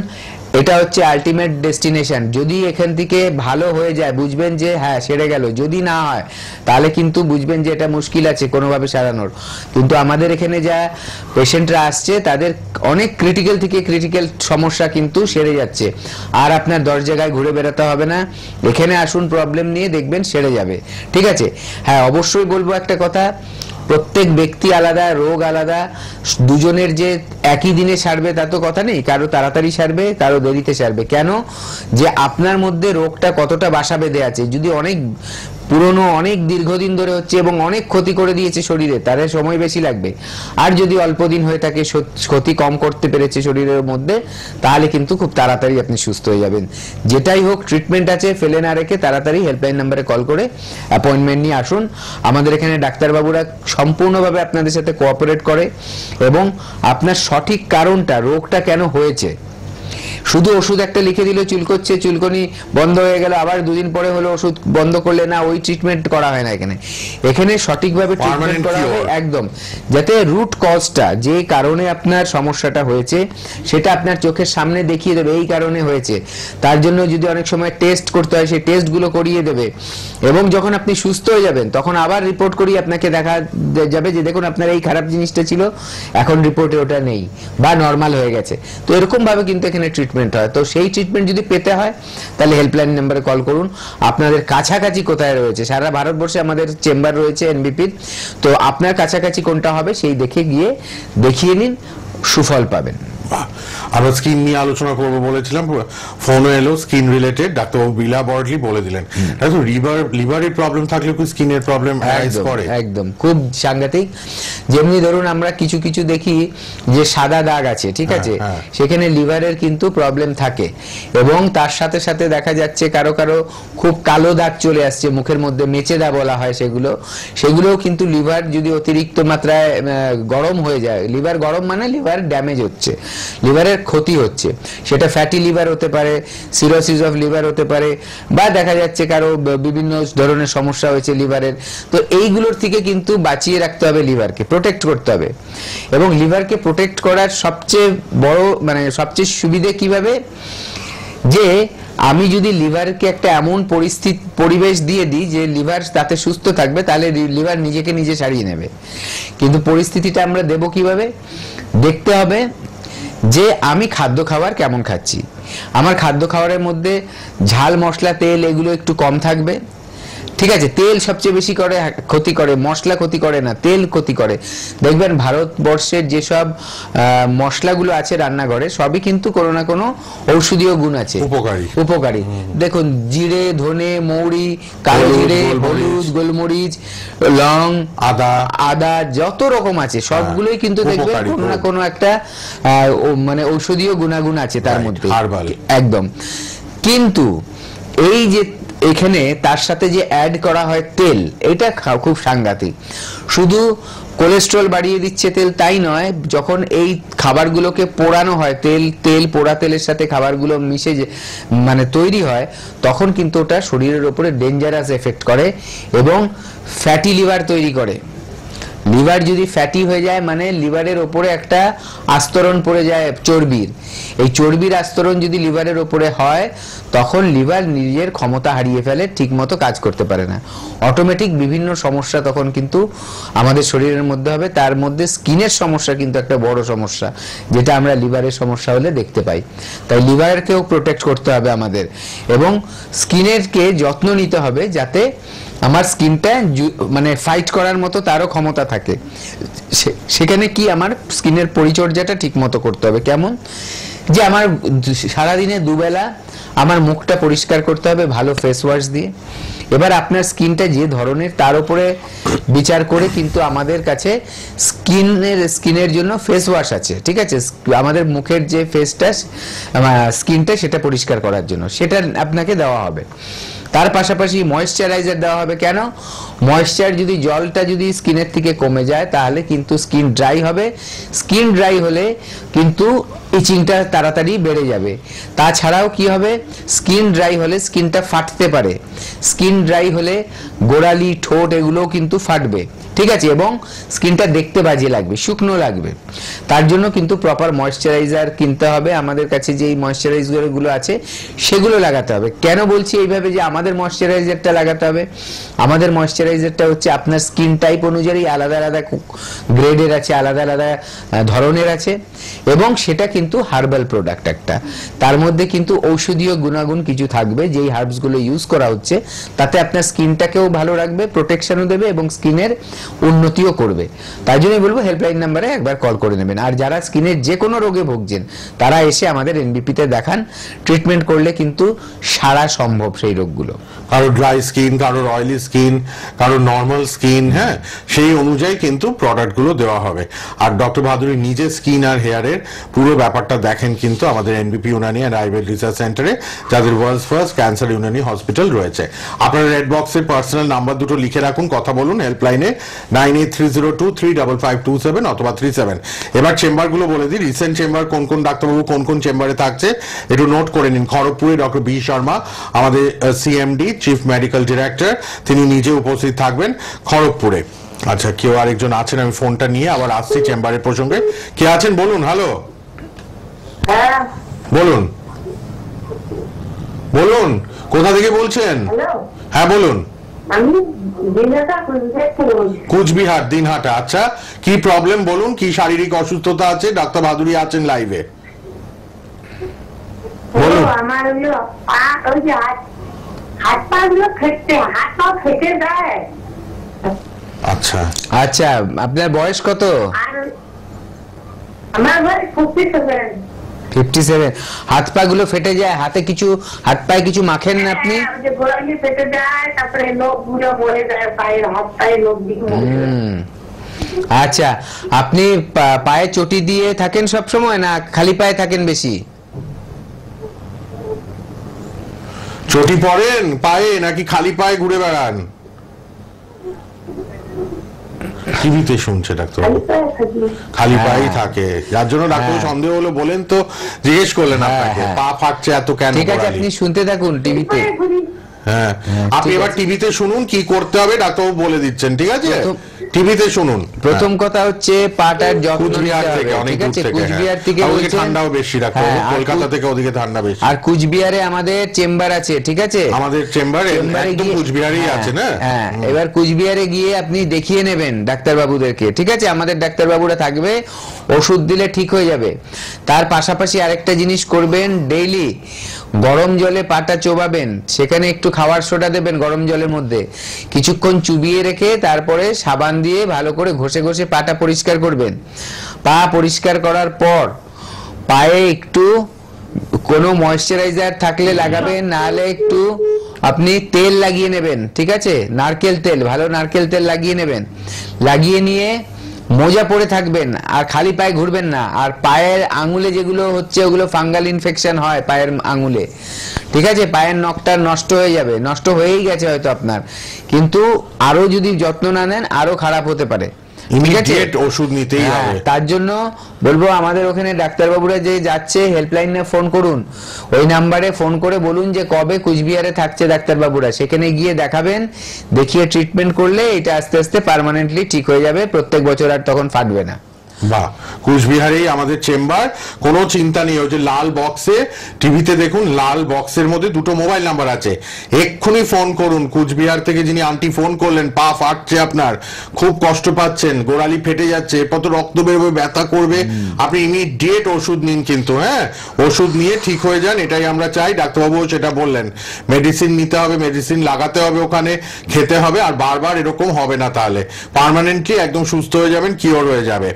এটা হচ্ছে আলটিমেট ডেস্টিনেশন। যদি এখান থেকে ভালো হয়ে যায় বুঝবেন যে হ্যাঁ সেরে গেল, যদি না হয় তাহলে কিন্তু বুঝবেন যে এটা মুশকিল আছে কোনোভাবে সারানোর। কিন্তু আমাদের এখানে যা পেশেন্টরা আসছে তাদের অনেক ক্রিটিক্যাল থেকে ক্রিটিক্যাল সমস্যা কিন্তু সেরে যাচ্ছে, আর আপনার 10 জায়গায় ঘুরে বেড়াতে হবে না। এখানে আসুন, প্রবলেম নিয়ে দেখবেন সেরে যাবে। ঠিক আছে? হ্যাঁ, অবশ্যই বলবো একটা কথা, প্রত্যেক ব্যক্তি আলাদা, রোগ আলাদা, দুজনের যে একই দিনে সারবে তা তো কথা নেই, কারো তাড়াতাড়ি সারবে, কারো দেরিতে সারবে। কেন? যে আপনার মধ্যে রোগটা কতটা বাসা বেঁধে আছে। যদি অনেক পুরনো, অনেক দীর্ঘদিন ধরে হচ্ছে এবং অনেক ক্ষতি করে দিয়েছে শরীরে, তাহলে সময় বেশি লাগবে। আর যদি অল্প দিন হয়ে থাকে, ক্ষতি কম করতে পেরেছে শরীরের মধ্যে, তাহলে কিন্তু খুব তাড়াতাড়ি আপনি সুস্থ হয়ে যাবেন। যেটাই হোক, ট্রিটমেন্ট আছে, ফেলে না রেখে তাড়াতাড়ি হেল্পলাইন নাম্বারে কল করে অ্যাপয়েন্টমেন্ট নিয়ে আসুন। আমাদের এখানে ডাক্তারবাবুরা সম্পূর্ণভাবে আপনাদের সাথে কোঅপারেট করে এবং আপনার সঠিক কারণটা, রোগটা কেন হয়েছে, শুধু ওষুধ একটা লিখে দিল, চুলকোচ্ছে, চুলকনি বন্ধ হয়ে গেল, আবার দুদিন পরে হলো ওষুধ বন্ধ করলে না, ওই ট্রিটমেন্ট করা হয় না এখানে। এখানে সঠিকভাবে ট্রিটমেন্ট করা হয় একদম, যাতে রুট কজটা, যে কারণে আপনার সমস্যাটা হয়েছে সেটা আপনার চোখের সামনে দেখিয়ে দেবে এই কারণে হয়েছে। তার জন্য যদি অনেক সময় টেস্ট করতে হয়, সেই টেস্টগুলো করিয়ে দেবে এবং যখন আপনি সুস্থ হয়ে যাবেন তখন আবার রিপোর্ট করিয়ে আপনাকে দেখা যাবে যে দেখুন আপনার এই খারাপ জিনিসটা ছিল, এখন রিপোর্টে ওটা নেই বা নর্মাল হয়ে গেছে। তো এরকম ভাবে কিন্তু এখানে ট্রিটমেন্ট হয়। তো সেই ট্রিটমেন্ট যদি পেতে হয় তাহলে হেল্পলাইন নাম্বারে কল করুন। আপনাদের কাছাকাছি কোথায় রয়েছে, সারা ভারতবর্ষে আমাদের চেম্বার রয়েছে এনবিপির, তো আপনার কাছাকাছি কোনটা হবে সেই দেখে গিয়ে দেখিয়ে নিন, সুফল পাবেন। আমরা স্কিন নিয়ে আলোচনা করবো বলেছিলাম, ফোনও এলো স্কিন রিলেটেড, ডাক্তারবাবু বিলা বর্ডলি বলে দিলেন। লিভারের প্রবলেম থাকলে কি স্কিনের প্রবলেম অ্যারাইজ করে? একদম খুব সাংঘাতিক। যেমনি ধরুন আমরা কিছু কিছু দেখি যে সাদা দাগ আছে, ঠিক আছে, সেখানে লিভারের কিন্তু প্রবলেম থাকে এবং তার সাথে সাথে দেখা যাচ্ছে কারো কারো খুব কালো দাগ চলে আসছে মুখের মধ্যে, মেচেদা বলা হয় সেগুলোও কিন্তু লিভার যদি অতিরিক্ত মাত্রায় গরম হয়ে যায়, লিভার গরম মানে লিভার ড্যামেজ হচ্ছে, লিভারের ক্ষতি হচ্ছে। সেটা ফ্যাটি লিভার হতে পারে, সিরোসিস অফ লিভার হতে পারে, বা দেখা যাচ্ছে কারো বিভিন্ন ধরনের সমস্যা হয়েছে লিভারের। তো এইগুলোর থেকে কিন্তু বাঁচিয়ে রাখতে হবে, লিভারকে প্রোটেক্ট করতে হবে। এবং লিভারকে প্রোটেক্ট করার সবচেয়ে বড় সবচেয়ে সুবিধে কিভাবে, যে আমি যদি লিভারকে একটা এমন পরিবেশ দিয়ে দিই যে লিভার তাতে সুস্থ থাকবে, তাহলে লিভার নিজেকে নিজে সারিয়ে নেবে। কিন্তু পরিস্থিতিটা আমরা দেব কিভাবে? দেখতে হবে যে আমি খাদ্য খাবার কেমন খাচ্ছি। আমার খাদ্য খাবারের মধ্যে ঝাল, মশলা, তেল এগুলো একটু কম থাকবে, ঠিক আছে। তেল সবচেয়ে বেশি করে ক্ষতি করে, মশলা ক্ষতি করে না, তেল ক্ষতি করে। দেখবেন ভারতবর্ষের যেসব মশলাগুলো আছে রান্নাঘরে, সবই কিন্তু কোনো না কোনো ঔষধীয় গুণ আছে, উপকারী। দেখুন জিরে, ধনে, মৌরি, কালো জিরে, হলুদ, গোলমরিচ, লং, আদা যত রকম আছে সবগুলোই কিন্তু দেখবেন কোনো না কোনো একটা ঔষধীয় গুণাগুণ আছে তার মধ্যে, একদম। কিন্তু এই যে এখানে তার সাথে যে অ্যাড করা হয় তেল, এটা খুব সাংঘাতিক। শুধু কোলেস্ট্রল বাড়িয়ে দিচ্ছে তেল তাই নয়, যখন এই খাবারগুলোকে পোড়ানো হয়, পোড়া তেলের সাথে খাবারগুলো মিশে তৈরি হয়, তখন কিন্তু ওটা শরীরের উপরে ডেঞ্জারাস এফেক্ট করে এবং ফ্যাটি লিভার তৈরি করে। লিভার যদি ফ্যাটি হয়ে যায় মানে লিভারের ওপরে একটা আস্তরণ পড়ে যায় চর্বির। এই চর্বির আস্তরণ যদি লিভারের ওপরে হয়, তখন লিভার নিজের ক্ষমতা হারিয়ে ফেলে, ঠিক মতো কাজ করতে পারে না, অটোমেটিক বিভিন্ন সমস্যা তখন কিন্তু আমাদের শরীরের মধ্যে হবে। তার মধ্যে স্কিনের সমস্যা কিন্তু একটা বড় সমস্যা, যেটা আমরা লিভারের সমস্যা হলে দেখতে পাই। তাই লিভারকেও প্রোটেক্ট করতে হবে আমাদের, এবং স্কিনেরকে যত্ন নিতে হবে যাতে আমার স্কিনটা ফাইট করার মতো তারও ক্ষমতা থাকে। সেখানে কি আমার স্কিনের পরিচর্যাটা ঠিক মতো করতে হবে। কেমন? যে আমার সারাদিনে দুবেলা আমার মুখটা পরিষ্কার করতে হবে ভালো ফেস ওয়াশ দিয়ে। এবার আপনার স্কিনটা যে ধরনের তার উপরে বিচার করে কিন্তু আমাদের কাছে স্কিনের জন্য ফেস ওয়াশ আছে, ঠিক আছে। আমাদের মুখের যে ফেসটা, স্কিনটা, সেটা পরিষ্কার করার জন্য সেটা আপনাকে দেওয়া হবে। তার পাশাপাশি ময়েশ্চারাইজার দেওয়া হবে। কেন? ময়েশ্চার যদি জলটা যদি স্কিনের থেকে কমে যায় তাহলে কিন্তু স্কিন ড্রাই হবে, স্কিন ড্রাই হলে কিন্তু ইচিংটা তাড়াতাড়ি বেড়ে যাবে। তাছাড়াও কি হবে, স্কিন ড্রাই হলে স্কিনটা ফাটতে পারে, স্কিন ড্রাই হলে গোড়ালি ঠোঁট এগুলোও কিন্তু ফাটবে, ঠিক আছে, এবং স্কিনটা দেখতে বাজে লাগবে, শুকনো লাগবে। তার জন্য কিন্তু প্রপার ময়েশ্চারাইজার কিনতে হবে। আমাদের কাছে যে ময়েশ্চারাইজারগুলো আছে সেগুলো লাগাতে হবে। কেন বলছি এইভাবে যে আমাদের ময়েশ্চারাইজারটা লাগাতে হবে? আমাদের ময়েশ্চারাইজারটা হচ্ছে আপনার স্কিন টাইপ অনুযায়ী আলাদা আলাদা গ্রেডের আছে, আলাদা আলাদা ধরনের আছে, এবং সেটা কিন্তু হার্বাল প্রোডাক্ট একটা। তার মধ্যে কিন্তু ঔষধীয় গুণাগুণ কিছু থাকবে, যেই হার্বসগুলো ইউজ করা হচ্ছে তাতে আপনার স্কিনটাকেও ভালো রাখবে, প্রোটেকশনও দেবে এবং স্কিনের উন্নতিও করবে। তাই জন্যই বলবো হেল্পলাইন নাম্বারে একবার কল করে নেবেন। আর যারা স্কিনের যে কোনো রোগে ভুগছেন তারা এসে আমাদের এনবিপিতে দেখান, ট্রিটমেন্ট করলে কিন্তু সারা সম্ভব সেই রোগগুলো। কারো ড্রাই স্কিন, কারোর অয়েলি স্কিন, কারো নর্মাল স্কিন, হ্যাঁ, সেই অনুযায়ী কিন্তু প্রোডাক্টগুলো দেওয়া হবে। আর ডক্টর ভাদুরী নিজে স্কিন আর হেয়ারের পুরো ব্যাপারটা দেখেন কিন্তু আমাদের NBP Unani and Ayurveda research সেন্টারে, যাদের world's first cancer Unani hospital রয়েছে। আপনারা রেড বক্সের পার্সোনাল নাম্বার দুটো লিখে রাখুন, কথা বলুন হেল্পলাইনে 9830235527 অথবা 37। এবার চেম্বারগুলো বলে দিই, রিসেন্ট চেম্বার কোন কোন ডাক্তারবাবু কোন কোন চেম্বারে থাকছে একটু নোট করে নিন। খড়গপুরে ডক্টর বি শর্মা, আমাদের সিএমডি চিফ মেডিকেল ডিরেক্টর, তিনি নিজে উপস্থিত থাকবেন খড়গপুরে। আচ্ছা, কেউ আরেকজন আছেন, আমি ফোনটা নিয়ে আবার আসছি চেম্বারের প্রসঙ্গে। কে আছেন বলুন? হ্যালো, বলুন বলুন, কোথা থেকে বলছেন? হ্যাঁ বলুন। কুচবিহার দিনহাটা। আচ্ছা, কি প্রবলেম বলুন, কি শারীরিক অসুস্থতা আছে? ডাক্তার ভাদুরী আছেন লাইভে, বলুন। আমার হাত পা গুলো ফেটে, হাত পা ফেটে যায়। আচ্ছা আচ্ছা, আপনার বয়স কত? আমার বয়স 57। 57। হাত পা গুলো ফেটে যায়, হাতে কিছু, হাত পায়ে কিছু মাখেন না আপনি? গোড়ালি ফেটে যায়, তারপরে লোক গুলো পড়ে যায় পায়ের, হাত পায়ে লোক দিকে। আচ্ছা, আপনি পায়ে চটি দিয়ে থাকেন সব সময় না খালি পায়ে থাকেন বেশি? চটি পরেন পায়ে নাকি খালি পায়ে ঘুরে বেড়ান? টিভিতে শুনছে ডাক্তার, খালি পায়ে থাকে, যার জন্য ডাক্তার সন্দেহ হলো, বলেন তো, জিজ্ঞেস করলেন আপনাকে পা ফাটছে এত কেন? ঠিক আছে, আপনি শুনতে থাকুন টিভিতে। হ্যাঁ, আপনি এবার টিভিতে শুনুন কি করতে হবে, ডাক্তারবাবু বলে দিচ্ছেন, ঠিক আছে? টিভিতে শুনুন। প্রথম কথা হচ্ছে পাটার যত্ন নিতে হবে, ঠিক আছে? কুচবিহার থেকে ওদিকে ঠান্ডাও বেশি, ডাক্তার কলকাতা থেকে ওদিকে ঠান্ডা বেশি। আর কুচবিহারে আমাদের চেম্বার আছে, ঠিক আছে? আমাদের চেম্বার একদম কুচবিহারেই আছে না? হ্যাঁ, এবার কুচবিহারে গিয়ে আপনি দেখিয়ে নেবেন ডাক্তারবাবুদেরকে, ঠিক আছে? আমাদের ডাক্তারবাবুরা থাকবে, ওষুধ দিলে ঠিক হয়ে যাবে। তার পাশাপাশি আরেকটা জিনিস করবেন, ডেইলি গরম জলে পাটা চোবাবেন, সেখানে একটু খাওয়ার সোডা দেবেন গরম জলের মধ্যে, কিছুক্ষণ চুবিয়ে রেখে তারপরে সাবান দিয়ে ভালো করে ঘষে ঘষে পাটা পরিষ্কার করবেন। পা পরিষ্কার করার পর পায়ে একটু কোনো ময়েশ্চারাইজার থাকলে লাগাবেন, নাহলে একটু আপনি তেল লাগিয়ে নেবেন, ঠিক আছে? নারকেল তেল, ভালো নারকেল তেল লাগিয়ে নেবেন। লাগিয়ে নিয়ে মোজা পরে থাকবেন আর খালি পায়ে ঘুরবেন না। আর পায়ের আঙুলে যেগুলো হচ্ছে ওগুলো ফাঙ্গাল ইনফেকশন হয় পায়ের আঙুলে, ঠিক আছে? পায়ের নখটা নষ্ট হয়ে যাবে, নষ্ট হয়েই গেছে হয়তো আপনার, কিন্তু আরো যদি যত্ন না নেন আরো খারাপ হতে পারে। ইমিডিয়েট ওষুধ নিতেই হবে। তার জন্য বলবো আমাদের ওখানে ডাক্তারবাবুরা যে যাচ্ছে হেল্পলাইনে ফোন করুন, ওই নাম্বারে ফোন করে বলুন যে কবে কুচবিহারে থাকছে ডাক্তারবাবুরা, সেখানে গিয়ে দেখাবেন, দেখিয়ে ট্রিটমেন্ট করলে এটা আস্তে আস্তে পার্মানেন্টলি ঠিক হয়ে যাবে, প্রত্যেক বছর আর তখন ফাটবে না। বাহ, কুচবিহারেই আমাদের চেম্বার, কোনো চিন্তা নেই। ওই যে লাল বক্সে, টিভিতে দেখুন, লাল বক্সের মধ্যে দুটো মোবাইল নাম্বার আছে, এক্ষুনি ফোন করুন। কুচবিহার থেকে যিনি আন্টি ফোন করলেন, পা ফাটছে আপনার, খুব কষ্ট পাচ্ছেন, গোড়ালি ফেটে যাচ্ছে, এরপর তো রক্ত বেরোবে, ব্যথা করবে, আপনি ইমিডিয়েট ওষুধ নিন কিন্তু, হ্যাঁ, ওষুধ নিয়ে ঠিক হয়ে যান, এটাই আমরা চাই। ডাক্তারবাবুও সেটা বললেন, মেডিসিন নিতে হবে, মেডিসিন লাগাতে হবে, ওখানে খেতে হবে, আর বারবার এরকম হবে না, তাহলে পার্মানেন্টলি একদম সুস্থ হয়ে যাবেন, কিওর হয়ে যাবে।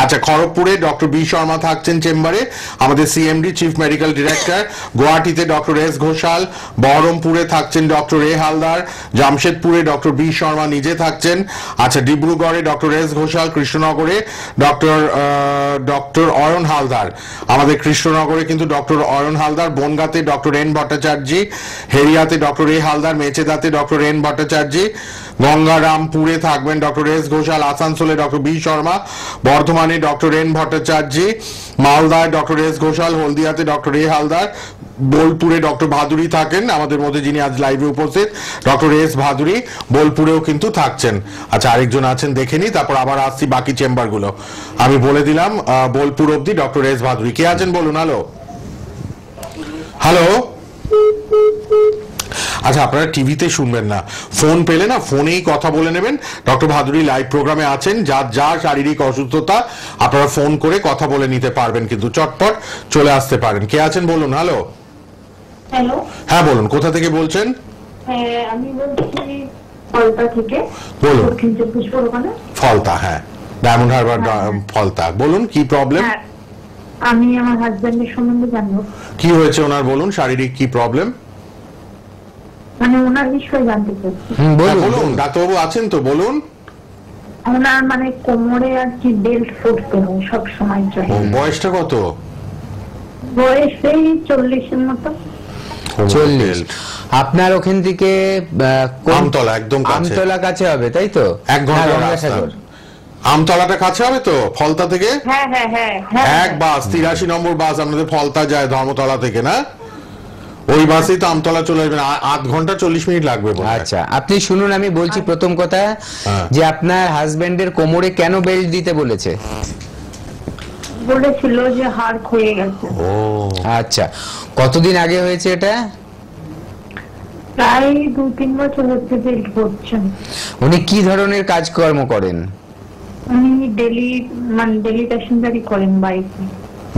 আচ্ছা, খড়গপুরে ডক্টর বি শর্মা থাকছেন চেম্বারে, আমাদের সিএমডি চিফ মেডিকেল ডিরেক্টর। গুয়াহাটিতে ডক্টর এস ঘোষাল, বহরমপুরে থাকছেন ডক্টর এ হালদার, জামশেদপুরে ডক্টর বি শর্মা নিজে থাকছেন। আচ্ছা, ডিব্রুগড়ে ডক্টর এস ঘোষাল, কৃষ্ণনগরে ডক্টর অয়ন হালদার, আমাদের কৃষ্ণনগরে কিন্তু ডক্টর অয়ন হালদার, বনগাঁতে ডক্টর এন ভট্টাচার্য, হেরিয়াতে ডক্টর এ হালদার, মেচেদাতে ডক্টর এন ভট্টাচার্য, গঙ্গারামপুরে থাকবেন ডক্টর এস ঘোষাল, আসানসোলে ডক্টর বি শর্মা, বর্ধমানে ডক্টর এন ভট্টাচার্য, মালদায় ডক্টর এস ঘোষাল, হলদিয়াতে ডক্টর এ হালদার, বোলপুরে ডক্টর ভাদুরী থাকেন আমাদের মধ্যে, যিনি আজ লাইভে উপস্থিত, ডক্টর এস ভাদুরী বোলপুরেও কিন্তু থাকছেন। আচ্ছা, আরেকজন আছেন দেখে নি, তারপর আবার আসছি বাকি চেম্বারগুলো। আমি বলে দিলাম বোলপুর অব্দি ডক্টর এস ভাদুরী। কে আছেন বলুন? Hello hello. আচ্ছা, আপনারা টিভিতে শুনবেন না, ফোন পেলে না ফোনেই কথা বলে নেবেন। ডক্টর ভাদুরী লাইভ প্রোগ্রামে আছেন, যা শারীরিক অসুস্থতা আপনারা ফোন করে কথা বলে নিতে পারবেন, কিন্তু চটপট চলে আসতে পারেন। কে আছেন বলুন? হ্যালো। হ্যালো, হ্যাঁ বলুন, কোথা থেকে বলছেন? হ্যাঁ আমি বলছি ফলতা থেকে। বলুন। দক্ষিণ চব্বিশ পরগনা। ফলতা, হ্যাঁ, ডায়মন্ড হারবার ফলতা। বলুন, কি প্রবলেম? হ্যাঁ, আমি আমার হাজবেন্ডের সম্বন্ধে জানবো। কি হয়েছে ওনার, বলুন, শারীরিক কি প্রবলেম? মানে ওনার বিষয়ে জানতে চাচ্ছি। বলুন, ডাক্তারবাবু আছেন তো, বলুন। ওনার মানে কোমরে আর কি বেল্ট ফুটতো সব সময় চলে। বয়সটা কত? বয়স এই 40-এর মতো। 40। আপনার ওখান থেকে আমতলা একদম কাছে। আমতলা কাছে হবে তাই তো? 1 ঘন্টা রাস্তা। আমতলাটা কাছে হবে তো ফলতা থেকে? হ্যাঁ হ্যাঁ হ্যাঁ। এক বাস 83 নম্বর বাস আপনাদের ফলতা যায় ধর্মতলা থেকে, না? ওই বাসেই তো আমতলা চলে আসবেন, 8 ঘন্টা 40 মিনিট লাগবে। আচ্ছা, আপনি শুনুন, আমি বলছি প্রথম কথা যে আপনার হাজবেন্ডের কোমরে কেন বেল্ট দিতে বলেছে? বলেছিল যে হাড় ক্ষয়ে গেছে। ও আচ্ছা, কতদিন আগে হয়েছে এটা? প্রায় 2-3 বছর হচ্ছে বেল্ট পড়ছেন। উনি কি ধরনের কাজকর্ম করেন? উনি ডেলি প্যাসেঞ্জারি করেন বাইকে।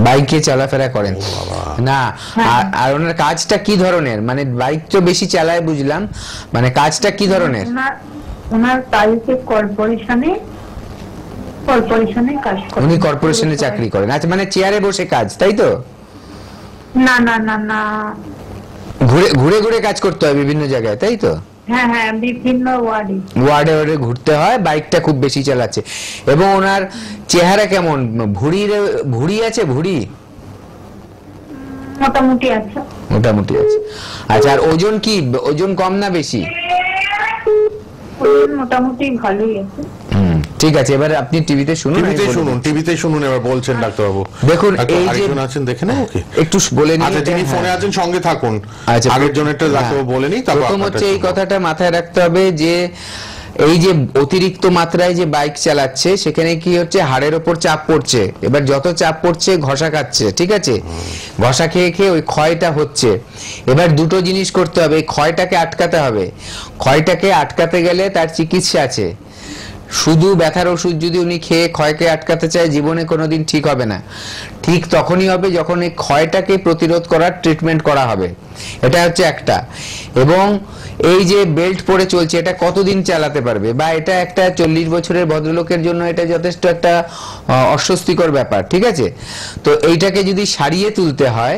বাইকে চলাফেরা করেন না? আর ওনার কাজটা কি ধরনের? মানে বাইক তো বেশি চালায় বুঝলাম, মানে কাজটা কি ধরনের? ওনার কাজে কর্পোরেশনে কাজ করেন। উনি কর্পোরেশনে চাকরি করেন। আচ্ছা, মানে চেয়ারে বসে কাজ, তাই তো? না না না না, ঘুরে ঘুরে কাজ করতে হয় বিভিন্ন জায়গায়, তাই তো? হ্যাঁ হ্যাঁ, বিভিন্ন ওয়ার্ডে ঘুরতে হয়, বাইকটা খুব বেশি চালাচ্ছে। এবং ওনার চেহারা কেমন? ভুঁড়ি আছে? ভুঁড়ি মোটামুটি আছে। মোটামুটি আছে। আচ্ছা, আর ওজন কি? ওজন কম না বেশি? মোটামুটি ভালোই আছে। ঠিক আছে, এবার আপনি টিভিতে শুনুন। টিভিতে শুনুন এবার বলছেন ডাক্তারবাবু। দেখুন, এই যে আছেন দেখে নেব কি? একটু বলে নিন। আচ্ছা, যিনি ফোনে আছেন সঙ্গে থাকুন। আচ্ছা, আগের জনেরটা ডাক্তারবাবু বলে নিই, তারপর প্রথম হচ্ছে এই কথাটা মাথায় রাখতে হবে যে এই যে অতিরিক্ত মাত্রায় যে বাইক চালাচ্ছে সেখানে কি হচ্ছে, হাড়ের ওপর চাপ পড়ছে। এবার যত চাপ পড়ছে ঘষা খাচ্ছে, ঠিক আছে? ঘষা খেয়ে খেয়ে ওই ক্ষয়টা হচ্ছে। এবার দুটো জিনিস করতে হবে, এই ক্ষয়টাকে আটকাতে হবে। ক্ষয়টাকে আটকাতে গেলে তার চিকিৎসা আছে। শুধু ব্যথার ওষুধ যদি উনি খেয়ে ক্ষয়কে আটকাতে চায়, জীবনে কোনোদিন ঠিক হবে না। ঠিক তখনই হবে যখন এই ক্ষয়টাকে প্রতিরোধ করার ট্রিটমেন্ট করা হবে। এটা হচ্ছে একটা। এবং এই যে বেল্ট পরে চলছে, এটা কতদিন চালাতে পারবে? বা এটা একটা 40 বছরের ভদ্রলোকের জন্য এটা যথেষ্ট একটা অস্বস্তিকর ব্যাপার, ঠিক আছে? তো এইটাকে যদি সারিয়ে তুলতে হয়,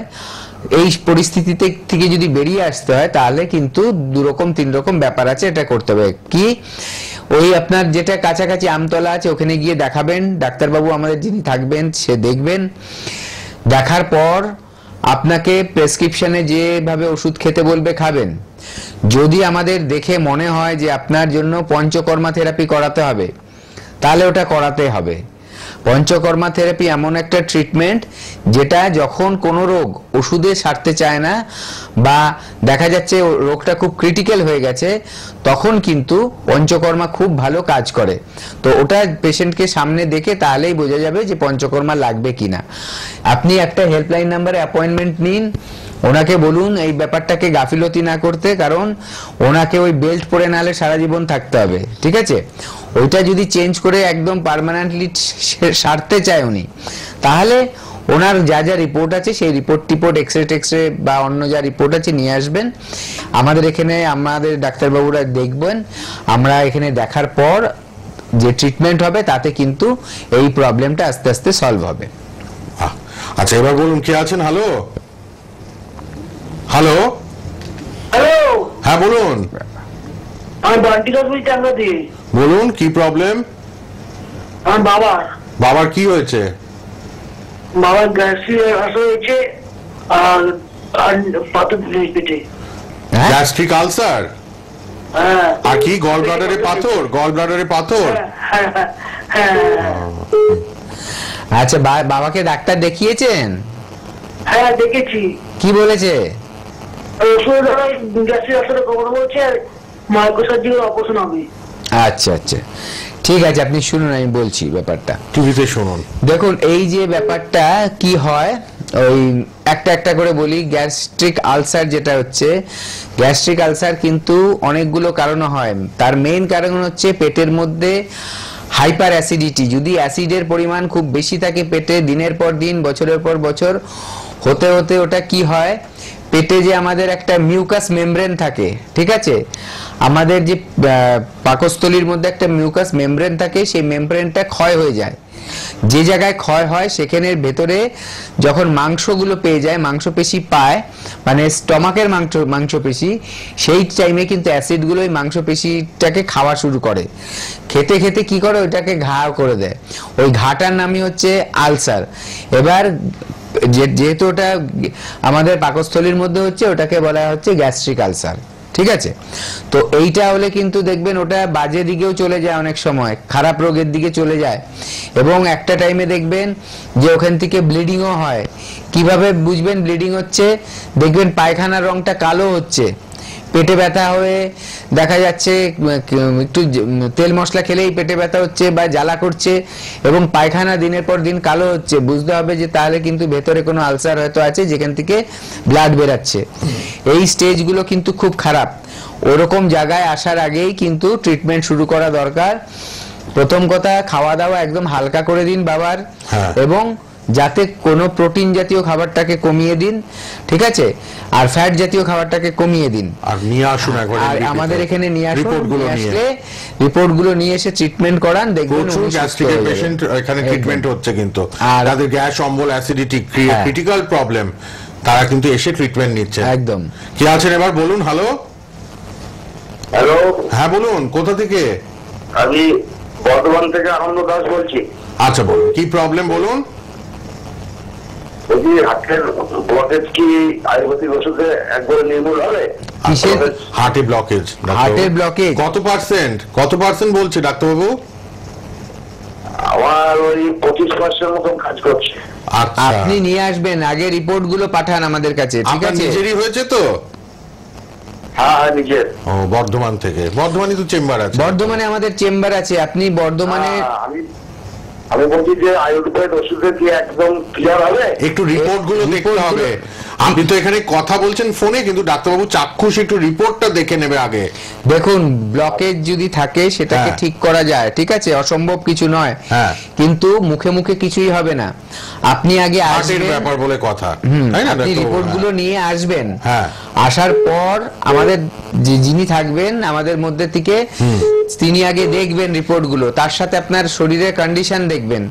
এই পরিস্থিতিতে থেকে যদি বেরিয়ে আসতে হয়, তাহলে কিন্তু 2-3 রকম ব্যাপার আছে। এটা করতে হবে কি, ওই আপনার যেটা কাছাকাছি আমতলা আছে ওখানে গিয়ে দেখাবেন। ডাক্তারবাবু আমাদের যিনি থাকবেন সে দেখবেন। দেখার পর আপনাকে প্রেসক্রিপশনে যেভাবে ওষুধ খেতে বলবে খাবেন। যদি আমাদের দেখে মনে হয় যে আপনার জন্য পঞ্চকর্মা থেরাপি করাতে হবে, তাহলে ওটা করাতে হবে। পঞ্চকর্মা থেরাপি এমন একটা ট্রিটমেন্ট যেটা যখন কোনো রোগ ওষুধে সারতে চায় না বা দেখা যাচ্ছে রোগটা খুব ক্রিটিক্যাল হয়ে গেছে, তখন কিন্তু পঞ্চকর্মা খুব ভালো কাজ করে। তো ওটা পেশেন্টকে সামনে দেখে তাহলেই বোঝা যাবে যে পঞ্চকর্মা লাগবে কিনা। আপনি একটা হেল্পলাইন নাম্বারে অ্যাপয়েন্টমেন্ট নিন, ওনাকে বলুন এই ব্যাপারটাকে গাফিলতি না করতে, কারণ ওনাকে ওই বেল্ট পরে নালে সারা জীবন থাকতে হবে, ঠিক আছে? ওইটা যদি চেঞ্জ করে একদম পার্মানেন্টলি সারতে চায় উনি, তাহলে ওনার যা যা রিপোর্ট আছে সেই রিপোর্ট এক্সরে বা অন্য যা রিপোর্ট আছে নিয়ে আসবেন। আমাদের এখানে আমাদের ডাক্তারবাবুরা দেখবেন। আমরা এখানে দেখার পর যে ট্রিটমেন্ট হবে তাতে কিন্তু এই প্রবলেমটা আস্তে আস্তে সলভ হবে। আচ্ছা, এবার বলুন কে আছেন? হ্যালো হ্যালো হ্যালো, হ্যাঁ বলুন। আমি বান্টিকা বলছি টাঙ্গা দিয়ে। বলুন কি প্রবলেম? আমার বাবার কি হয়েছে? বাবার গ্যাস্ট্রিক হয়েছে আর পাথর পেটে। Gastric ulcer? হ্যাঁ। আর কি গল ব্লাডারে পাথর? গল ব্লাডারে পাথর? হ্যাঁ, হ্যাঁ, আচ্ছা, বাবাকে ডাক্তার দেখিয়েছেন? হ্যাঁ দেখেছি। কি বলেছে? ওষুধ গ্যাস্ট্রিক আলসারের খবর বলছে মাইক্রোসার্জিক্যাল অপারেশন হবে। আচ্ছা আচ্ছা, ঠিক আছে, আপনি শুনুন, আমি বলছি ব্যাপারটা। টিভিতে শুনুন। দেখুন, এই যে ব্যাপারটা কি হয়, ওই একটা একটা করে বলি। গ্যাস্ট্রিক আলসার যেটা হচ্ছে, গ্যাস্ট্রিক আলসার কিন্তু অনেকগুলো কারণে হয়। তার মেইন কারণ হচ্ছে পেটের মধ্যে হাইপার অ্যাসিডিটি। যদি অ্যাসিডের পরিমাণ খুব বেশি থাকে পেটে, দিনের পর দিন, বছরের পর বছর হতে হতে ওটা কি হয়, পেটে যে আমাদের একটা মিউকাস মেমব্রেন থাকে, ঠিক আছে, আমাদের যে পাকস্থলীর মধ্যে একটা মিউকাস মেমব্রেন থাকে, সেই মেমব্রেনটা ক্ষয় হয়ে যায়। যে জায়গায় ক্ষয় হয় সেখানের ভেতরে যখন মাংসগুলো পেয়ে যায়, মাংসপেশি পায়, মানে স্টমাকের মাংসপেশি, সেই টাইমে কিন্তু অ্যাসিডগুলো ওই মাংসপেশিটাকে খাওয়া শুরু করে। খেতে খেতে কি করে, ওইটাকে ঘা করে দেয়। ওই ঘাটার নামই হচ্ছে আলসার। এবার যেহেতু ওটা আমাদের পাকস্থলীর মধ্যে হচ্ছে, ওটাকে বলা হচ্ছে গ্যাস্ট্রিক আলসার, ঠিক আছে। তো এইটা হলে কিন্তু দেখবেন ওটা বাজে দিকেও চলে যায়, অনেক সময় খারাপ রোগের দিকে চলে যায়, এবং একটা টাইমে দেখবেন যে ওখান থেকে ব্লিডিংও হয়। কিভাবে বুঝবেন ব্লিডিং হচ্ছে? দেখবেন পায়খানার রংটা কালো হচ্ছে, পেটে ব্যথা হয়ে দেখা যাচ্ছে একটু তেল মশলা খেলেই পেটে ব্যথা হচ্ছে বা জ্বালা করছে, এবং পায়খানা দিনের পর দিন কালো হচ্ছে। বুঝতে হবে যে তাহলে কিন্তু ভেতরে কোনো আলসার হয়তো আছে, যেখান থেকে ব্লাড বেরাচ্ছে। এই স্টেজগুলো কিন্তু খুব খারাপ। ওরকম জায়গায় আসার আগেই কিন্তু ট্রিটমেন্ট শুরু করা দরকার। প্রথম কথা, খাওয়া দাওয়া একদম হালকা করে দিন বাবার, এবং যাতে কোনো প্রোটিন জাতীয় খাবারটাকে কমিয়ে দিন, ঠিক আছে, আর ফ্যাট জাতীয় খাবারটাকে কমিয়ে দিন। আর নিয়ে আসুন একবার, আর আমাদের এখানে নিয়ে আসুন, রিপোর্টগুলো নিয়ে এসে ট্রিটমেন্ট করান, দেখবেন গ্যাস্ট্রিকের পেশেন্ট এখানে ট্রিটমেন্ট হচ্ছে, কিন্তু আর যাদের গ্যাস, অম্বল, অ্যাসিডিটি, ক্রিটিক্যাল প্রবলেম, তারা কিন্তু এসে ট্রিটমেন্ট নিচ্ছে একদম। কি আছেন এবার বলুন? হ্যালো হ্যালো, হ্যাঁ বলুন, কোথা থেকে? আমি বর্ধমান থেকে আনন্দ দাস বলছি। আচ্ছা বলুন, কি প্রবলেম বলুন? বলছি, হার্টের ব্লকেজ কি আয়ুর্বেদিক ওষুধে একবারে নির্মূল হবে? কিসের? হার্টে ব্লকেজ। হার্টের ব্লকেজ কত পার্সেন্ট বলছে ডাক্তারবাবু? আমার ওই 25% মতন কাজ করছে। আচ্ছা, আপনি নিয়ে আসবেন, আগে রিপোর্টগুলো পাঠান আমাদের কাছে, ঠিক আপনার আছে? নিজেরই হয়েছে তো? হ্যাঁ, নিজের। ও, বর্ধমান থেকে। বর্ধমানে তো চেম্বার আছে। বর্ধমানে আমাদের চেম্বার আছে, আপনি বর্ধমানে। আমি বলছি যে আয়ুর্বেদ ওষুধে কি একদম ক্লিয়ার হবে? একটু রিপোর্ট গুলো দেখতে হবে। আপনি তো এখানে কথা বলছেন ফোনে, কিন্তু ডাক্তারবাবু চাক্ষুষ একটু রিপোর্টটা দেখে নেবে আগে। দেখুন, ব্লকেজ যদি থাকে সেটাকে ঠিক করা যায়, ঠিক আছে, অসম্ভব কিছু নয়, কিন্তু মুখে মুখে কিছুই হবে না। আপনি আগে আসবেন, ব্যাপার বলে কথা, আপনি রিপোর্টগুলো নিয়ে আসবেন। হ্যাঁ, আসার পর আমাদের যিনি থাকবেন আমাদের মধ্যে থেকে, তিনি আগে দেখবেন রিপোর্টগুলো, তার সাথে আপনার শরীরের কন্ডিশন দেখবেন।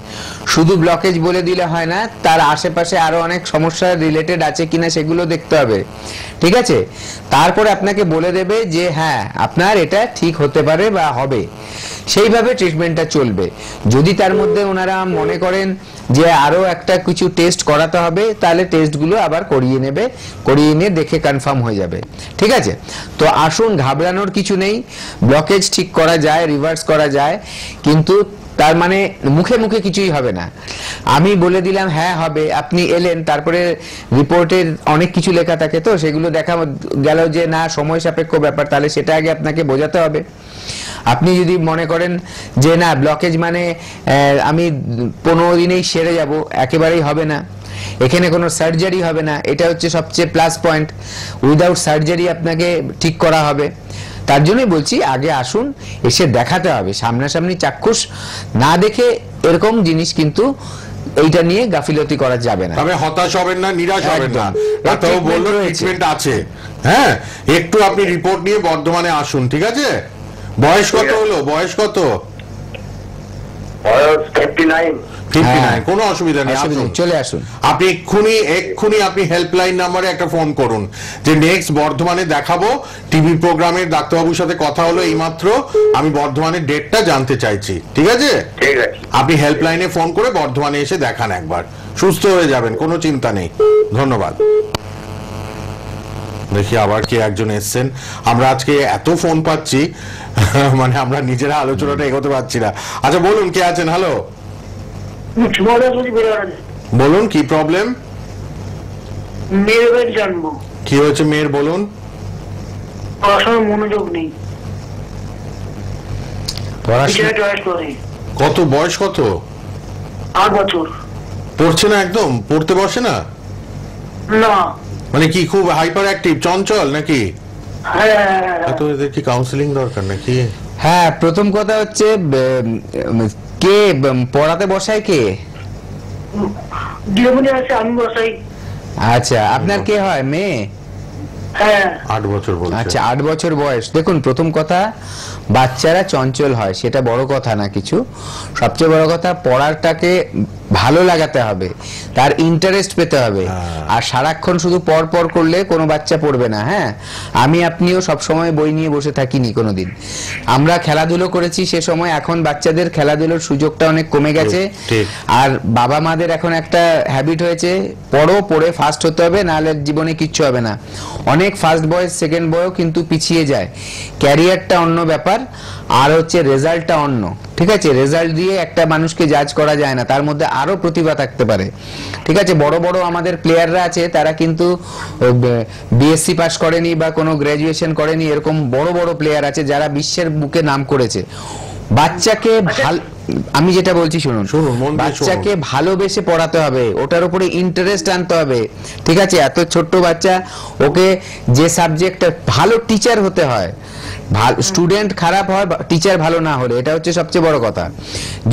শুধু ব্লকেজ বলে দিলে হয় না, তার আশেপাশে আরো অনেক সমস্যা রিলেটেড আছে কিনা সেগুলো দেখতে হবে, ঠিক আছে। তারপরে আপনাকে বলে দেবে যে হ্যাঁ, আপনার এটা ঠিক হতে পারে বা হবে, সেইভাবে ট্রিটমেন্টটা চলবে। যদি তার মধ্যে ওনারা মনে করেন যে আরো একটা কিছু টেস্ট করাতে হবে, তাহলে টেস্টগুলো আবার করিয়ে নিয়ে দেখে কনফার্ম হয়ে যাবে, ঠিক আছে। তো আসুন, ঘাবড়ানোর কিছু নেই, ব্লকেজ ঠিক করা যায়, রিভার্স করা যায়, কিন্তু তার মানে মুখে মুখে কিছুই হবে না। আমি বলে দিলাম হ্যাঁ হবে, আপনি এলেন, তারপরে রিপোর্টের অনেক কিছু লেখা থাকে, তো সেগুলো দেখা গেল যে না, সময় সাপেক্ষ ব্যাপার, তাহলে সেটা আগে আপনাকে বোঝাতে হবে। আপনি যদি মনে করেন যে না, ব্লকেজ মানে আমি 15 দিনেই সেরে যাব, একেবারেই হবে না, এখানে কোনো সার্জারি হবে না, এটা হচ্ছে সবচেয়ে প্লাস পয়েন্ট। উইদাউট সার্জারি আপনাকে ঠিক করা হবে। তার জন্যই বলছি আগে আসুন, এসে দেখাতে হবে, সামনাসামনি চাক্ষুষ না দেখে এরকম জিনিস কিন্তু এইটা নিয়ে গাফিলতি করা যাবে না। তবে হতাশ হবেন না, নিরাশ হবেন না, ডাক্তারবাবু বললেন ট্রিটমেন্ট আছে। হ্যাঁ, একটু আপনি রিপোর্ট নিয়ে বর্ধমানে আসুন, ঠিক আছে। বয়স কত হলো? বয়স কত? বয়স 59। 59, কোনো অসুবিধা নেই, আসুন। চলে আসুন। আপনি এক্ষুনি আপনি হেল্পলাইন নাম্বারে একটা ফোন করুন যে নেক্সট বর্ধমানে দেখাবো, টিভি প্রোগ্রামের ডাক্তারবাবুর সাথে কথা হলো এইমাত্র, আমি বর্ধমানের ডেটটা জানতে চাইছি, ঠিক আছে? ঠিক আছে। আপনি হেল্পলাইনে ফোন করে বর্ধমানে এসে দেখান একবার, সুস্থ হয়ে যাবেন, কোনো চিন্তা নেই। ধন্যবাদ। দেখি আবার কে একজন এসছেন। আমরা আজকে এত ফোন পাচ্ছি মানে আমরা নিজেরা আলোচনাটা এগোতে পারছি না। আচ্ছা বলুন কে আছেন? হ্যালো, বলুন কি প্রবলেম? মেয়ের জানবো কি হয়েছে মেয়ের, বলুন। পড়াশোনার মনোযোগ নেই, পড়াশোনা কত বয়স, কত? 8 বছর। পড়ছে না, একদম পড়তে বসে না? না। মানে কি খুব হাইপার অ্যাক্টিভ, চঞ্চল নাকি? হ্যাঁ। তো এদের কি কাউন্সিলিং দরকার নাকি? হ্যাঁ, প্রথম কথা হচ্ছে কে পড়াতে বসায়, কে? দিদিমণি আছে, আমি বসাই। আচ্ছা, আপনার কে হয়? মেয়ে? হ্যাঁ। 8 বছর বলছে। আচ্ছা, 8 বছর বয়স। দেখুন, প্রথম কথা, বাচ্চারা চঞ্চল হয়, সেটা বড় কথা না কিছু। সবচেয়ে বড় কথা, পড়াটাকে ভালো লাগাতে হবে, তার ইন্টারেস্ট পেতে হবে। আর সারাক্ষণ শুধু পড় পড় করলে কোনো বাচ্চা পড়বে না। হ্যাঁ, আপনিও সবসময় বই নিয়ে বসে থাকিনি কোনোদিন। আমরা খেলাধুলো করেছি সে সময়, এখন বাচ্চাদের খেলাধুলোর সুযোগটা অনেক কমে গেছে। আর বাবা মাদের এখন একটা হ্যাবিট হয়েছে, পড়ে ফার্স্ট হতে হবে, নাহলে জীবনে কিচ্ছু হবে না। অনেক ফার্স্ট বয় সেকেন্ড বয়ও কিন্তু পিছিয়ে যায়। ক্যারিয়ারটা অন্য ব্যাপার, আর হচ্ছে রেজাল্টটা অন্য। ঠিক আছে, রেজাল্ট দিয়ে একটা মানুষকে জাজ করা যায় না, তার মধ্যে আরো প্রতিভা থাকতে পারে। ঠিক আছে, বড় বড় আমাদের প্লেয়াররা আছে, তারা কিন্তু বিএসসি পাস করেনি বা কোনো গ্রাজুয়েশন করেনি, এরকম বড় বড় প্লেয়ার আছে যারা বিশ্বের বুকে নাম করেছে। বাচ্চাকে আমি যেটা বলছি শুনুন, বাচ্চাকে ভালোবেসে পড়াতে হবে, ওটার উপরে ইন্টারেস্ট আনতে হবে। ঠিক আছে, এত ছোট্ট বাচ্চা, ওকে যে সাবজেক্টটা, ভালো টিচার হতে হয়। স্টুডেন্ট খারাপ হয় টিচার ভালো না হলে, এটা হচ্ছে সবচেয়ে বড় কথা।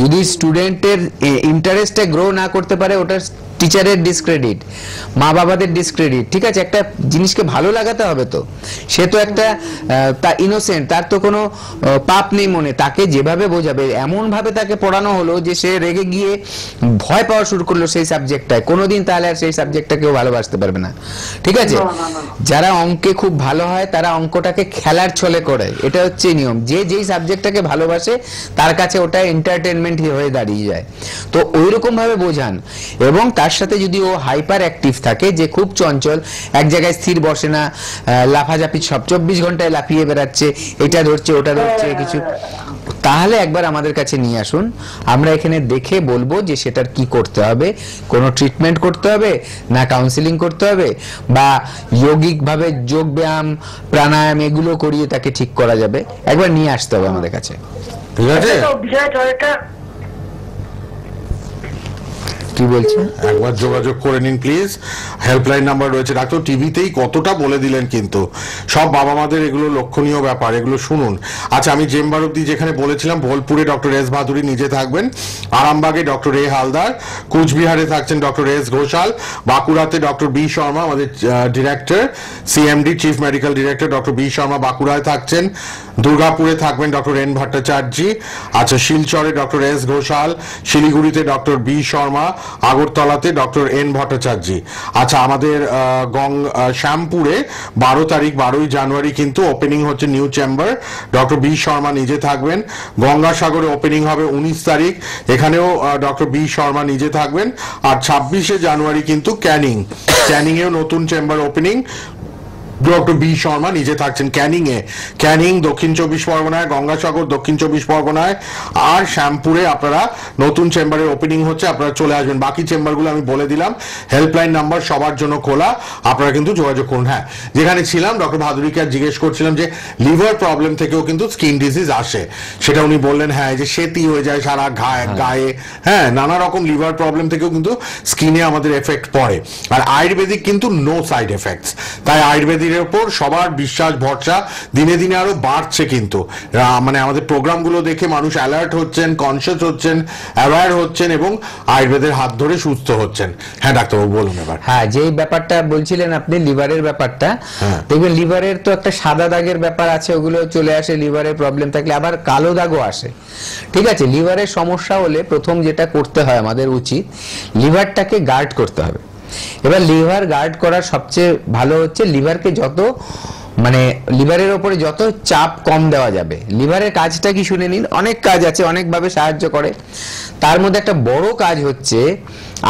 যদি স্টুডেন্টের ইন্টারেস্টে গ্রো না করতে পারে, ওটা টিচারের ডিসক্রেডিট, মা বাবাদের ডিসক্রেডিট। ঠিক আছে, একটা জিনিসকে ভালো লাগাতে হবে। তো সে তো একটা তা ইনোসেন্ট, তার তো কোনো পাপ নেই মনে, তাকে যেভাবে বোঝাবে এমন ভাবে তাকে পড়ানো হলো যে সে রেগে গিয়ে ভয় পাওয়া শুরু করলো সেই সাবজেক্টটায়, কোনোদিন তাহলে আর সেই সাবজেক্টটা কেউ ভালোবাসতে পারবে না। ঠিক আছে, যারা অঙ্কে খুব ভালো হয় তারা অঙ্কটাকে খেলার ছলে করে, এটা হচ্ছে নিয়ম। যেই সাবজেক্টটাকে ভালোবাসে তার কাছে ওটা এন্টারটেনমেন্ট হয়ে দাঁড়িয়ে যায়। তো ওইরকম ভাবে বোঝান। এবং তার সাথে যদি ও হাইপার অ্যাক্টিভ থাকে, যে খুব চঞ্চল, এক জায়গায় স্থির বসে না, লাফাঝাপি, সব 24 ঘন্টায় লাফিয়ে বেড়াচ্ছে, এটা ধরছে ওটা ধরছে কিছু, তাহলে একবার আমাদের কাছে নিয়ে আসুন। আমরা এখানে দেখে বলবো যে সেটার কি করতে হবে, কোনো ট্রিটমেন্ট করতে হবে না কাউন্সিলিং করতে হবে, বা যৌগিক ভাবে যোগ ব্যায়াম প্রাণায়াম এগুলো করিয়ে তাকে ঠিক করা যাবে। একবার নিয়ে আসতে হবে আমাদের কাছে। ঠিক আছে, কি বলছেন, একবার যোগাযোগ করে নিন প্লিজ। হেল্পলাইন নাম্বার রয়েছে। ডাক্তার টিভিতেই কতটা বলে দিলেন, কিন্তু সব বাবা মাদের এগুলো লক্ষণীয় ব্যাপার, এগুলো শুনুন। আচ্ছা, আমি চেম্বার অব্দি যেখানে বলেছিলাম, বোলপুরে ডক্টর এস ভাদুরী নিজে থাকবেন, আরামবাগে ডক্টর এ হালদার, কুচবিহারে থাকছেন ডক্টর এস ঘোষাল, বাঁকুড়াতে ডক্টর বি শর্মা, আমাদের director CMD chief medical director doctor B Sharma বাঁকুড়ায় থাকছেন, দুর্গাপুরে থাকবেন ডক্টর এন ভট্টাচার্য। আচ্ছা, শিলচরে ডক্টর এস ঘোষাল, শিলিগুড়িতে ডক্টর বি শর্মা, আগরতলাতে ডক্টর এন ভট্টাচার্য। আচ্ছা, আমাদের শ্যামপুরে 12 জানুয়ারি কিন্তু ওপেনিং হচ্ছে new chamber, doctor B Sharma নিজে থাকবেন। গঙ্গাসাগরে ওপেনিং হবে 19 তারিখ, এখানেও ডক্টর বি শর্মা নিজে থাকবেন। আর 26 জানুয়ারি কিন্তু ক্যানিংয়েও নতুন chamber opening, doctor B Sharma নিজে থাকছেন ক্যানিং দক্ষিণ 24 পরগনায়, গঙ্গাসাগর দক্ষিণ 24 পরগনায়, আর শ্যামপুরে আপনারা নতুন চেম্বারের ওপেনিং হচ্ছে, আপনারা চলে আসবেন। বাকি চেম্বারগুলো আমি বলে দিলাম। হেল্পলাইন নাম্বার সবার জন্য খোলা, আপনারা কিন্তু যোগাযোগ করুন। হ্যাঁ, যেখানে ছিলাম ডক্টর ভাদুরীকে জিজ্ঞেস করছিলাম যে লিভার প্রবলেম থেকেও কিন্তু স্কিন ডিজিজ আসে, সেটা উনি বললেন হ্যাঁ, যে সেতি হয়ে যায় সারা গায়ে, হ্যাঁ, নানা রকম লিভার প্রবলেম থেকেও কিন্তু স্কিনে আমাদের এফেক্ট পড়ে। আর আয়ুর্বেদিক কিন্তু নো সাইড এফেক্টস, তাই আয়ুর্বেদিক আপনাদের উপর সবার বিশ্বাস ভরসা দিনে দিনে আরো বাড়ছে, কিন্তু মানে আমাদের প্রোগ্রামগুলো দেখে মানুষ অ্যালার্ট হচ্ছেন, কনসিয়াস হচ্ছেন, অ্যাওয়্যার হচ্ছেন এবং আয়ুর্বেদের হাত ধরে সুস্থ হচ্ছেন। হ্যাঁ ডাক্তারবাবু বলুন এবার। হ্যাঁ, যেই ব্যাপারটা বলছিলেন আপনি লিভারের ব্যাপারটা, দেখবেন লিভারের তো একটা সাদা দাগের ব্যাপার আছে, ওগুলো চলে আসে লিভারের প্রবলেম থাকলে, আবার কালো দাগও আসে। ঠিক আছে, লিভারের সমস্যা হলে প্রথম যেটা করতে হয় আমাদের উচিত লিভারটাকে গার্ড করতে হবে। এবার লিভার গার্ড করার সবচেয়ে ভালো হচ্ছে লিভারকে যত মানে লিভারের ওপরে যত চাপ কম দেওয়া যাবে। লিভারের কাজটা কি শুনে নিন, অনেক কাজ আছে, অনেকভাবে সাহায্য করে। তার মধ্যে একটা বড় কাজ হচ্ছে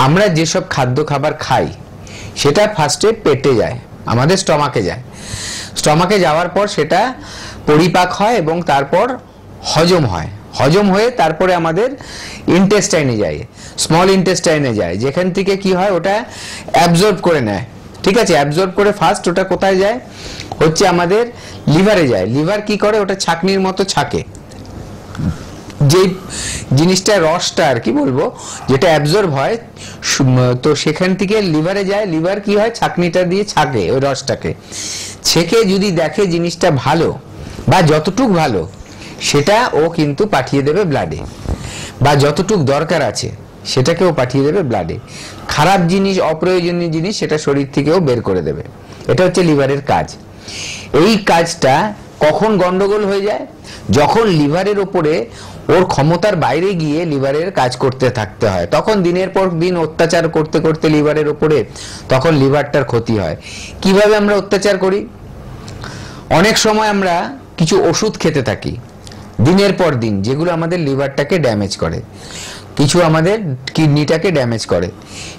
আমরা যেসব খাদ্য খাবার খাই সেটা ফার্স্টে পেটে যায়, আমাদের স্টমাকে যায়। স্টমাকে যাওয়ার পর সেটা পরিপাক হয় এবং তারপর হজম হয়। হজম হয়ে তারপরে আমাদের ইন্টেস্টাইনে যায়, স্মল ইন্টেস্টাইনে যায়, যেখান থেকে কি হয় ওটা অ্যাবজর্ব করে নেয়। ঠিক আছে, অ্যাবজর্ব করে ফার্স্ট ওটা কোথায় যায়, হচ্ছে আমাদের লিভারে যায়। লিভার কি করে, ওটা ছাঁকনির মতো ছাঁকে, যে জিনিসটা রসটা আর কি বলবো যেটা অ্যাবজর্ব হয়, তো সেখান থেকে লিভারে যায়। লিভার কি হয়, ছাঁকনিটা দিয়ে ছাঁকে ওই রসটাকে, ছেঁকে যদি দেখে জিনিসটা ভালো বা যতটুক ভালো সেটা ও কিন্তু পাঠিয়ে দেবে ব্লাডে, বা যতটুক দরকার আছে সেটাকেও পাঠিয়ে দেবে ব্লাডে। খারাপ জিনিস, অপ্রয়োজনীয় জিনিস সেটা শরীর থেকেও বের করে দেবে। এটা হচ্ছে লিভারের কাজ। এই কাজটা কখন গন্ডগোল হয়ে যায়, যখন লিভারের ওপরে ওর ক্ষমতার বাইরে গিয়ে লিভারের কাজ করতে থাকতে হয়, তখন দিনের পর দিন অত্যাচার করতে করতে লিভারের ওপরে তখন লিভারটার ক্ষতি হয়। কিভাবে আমরা অত্যাচার করি, অনেক সময় আমরা কিছু ওষুধ খেতে থাকি দিনের পর দিন, যেগুলো আমাদের লিভারটাকে ড্যামেজ করে, কিছু আমাদের কিডনিটাকে ড্যামেজ করে।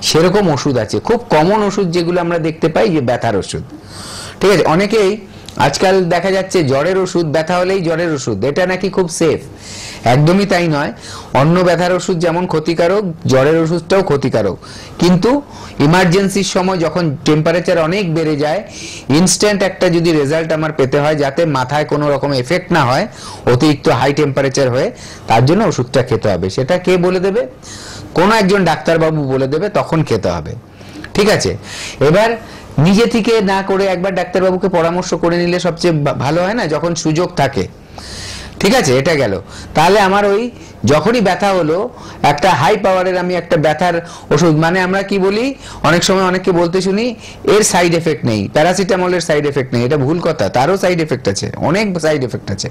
সেরকম ওষুধ আছে, খুব কমন ওষুধ যেগুলো আমরা দেখতে পাই, যে ব্যথার ওষুধ। ঠিক আছে, অনেকেই আজকাল দেখা যাচ্ছে জ্বরের ওষুধ, ব্যথা হলেই জ্বরের ওষুধ, এটা নাকি খুব সেফ। একদমই তাই নয়। অন্য ব্যথার ওষুধ যেমন ক্ষতিকারক, জ্বরের ওষুধটাও ক্ষতিকারক। কিন্তু ইমার্জেন্সির সময় যখন টেম্পারেচার অনেক বেড়ে যায়, ইনস্ট্যান্ট একটা যদি রেজাল্ট আমার পেতে হয়, যাতে মাথায় কোনো রকম এফেক্ট না হয় অতিরিক্ত হাই টেম্পারেচার হয়ে, তার জন্য ওষুধটা খেতে হবে। সেটা কে বলে দেবে, কোনো একজন ডাক্তারবাবু বলে দেবে, তখন খেতে হবে। ঠিক আছে, এবার নিজে থেকে না করে একবার ডাক্তারবাবুকে পরামর্শ করে নিলে সবচেয়ে ভালো হয় না, যখন সুযোগ থাকে। ঠিক আছে, এটা গেল। তাহলে আমার ওই যখনই ব্যথা হলো, একটা হাই পাওয়ারের আমি একটা ব্যথার ওষুধ, মানে আমরা কি বলি, অনেক সময় অনেককে বলতে শুনি এর সাইড এফেক্ট নেই, প্যারাসিটামলের সাইড এফেক্ট নেই। এটা ভুল কথা, তারও সাইড এফেক্ট আছে, অনেক সাইড এফেক্ট আছে।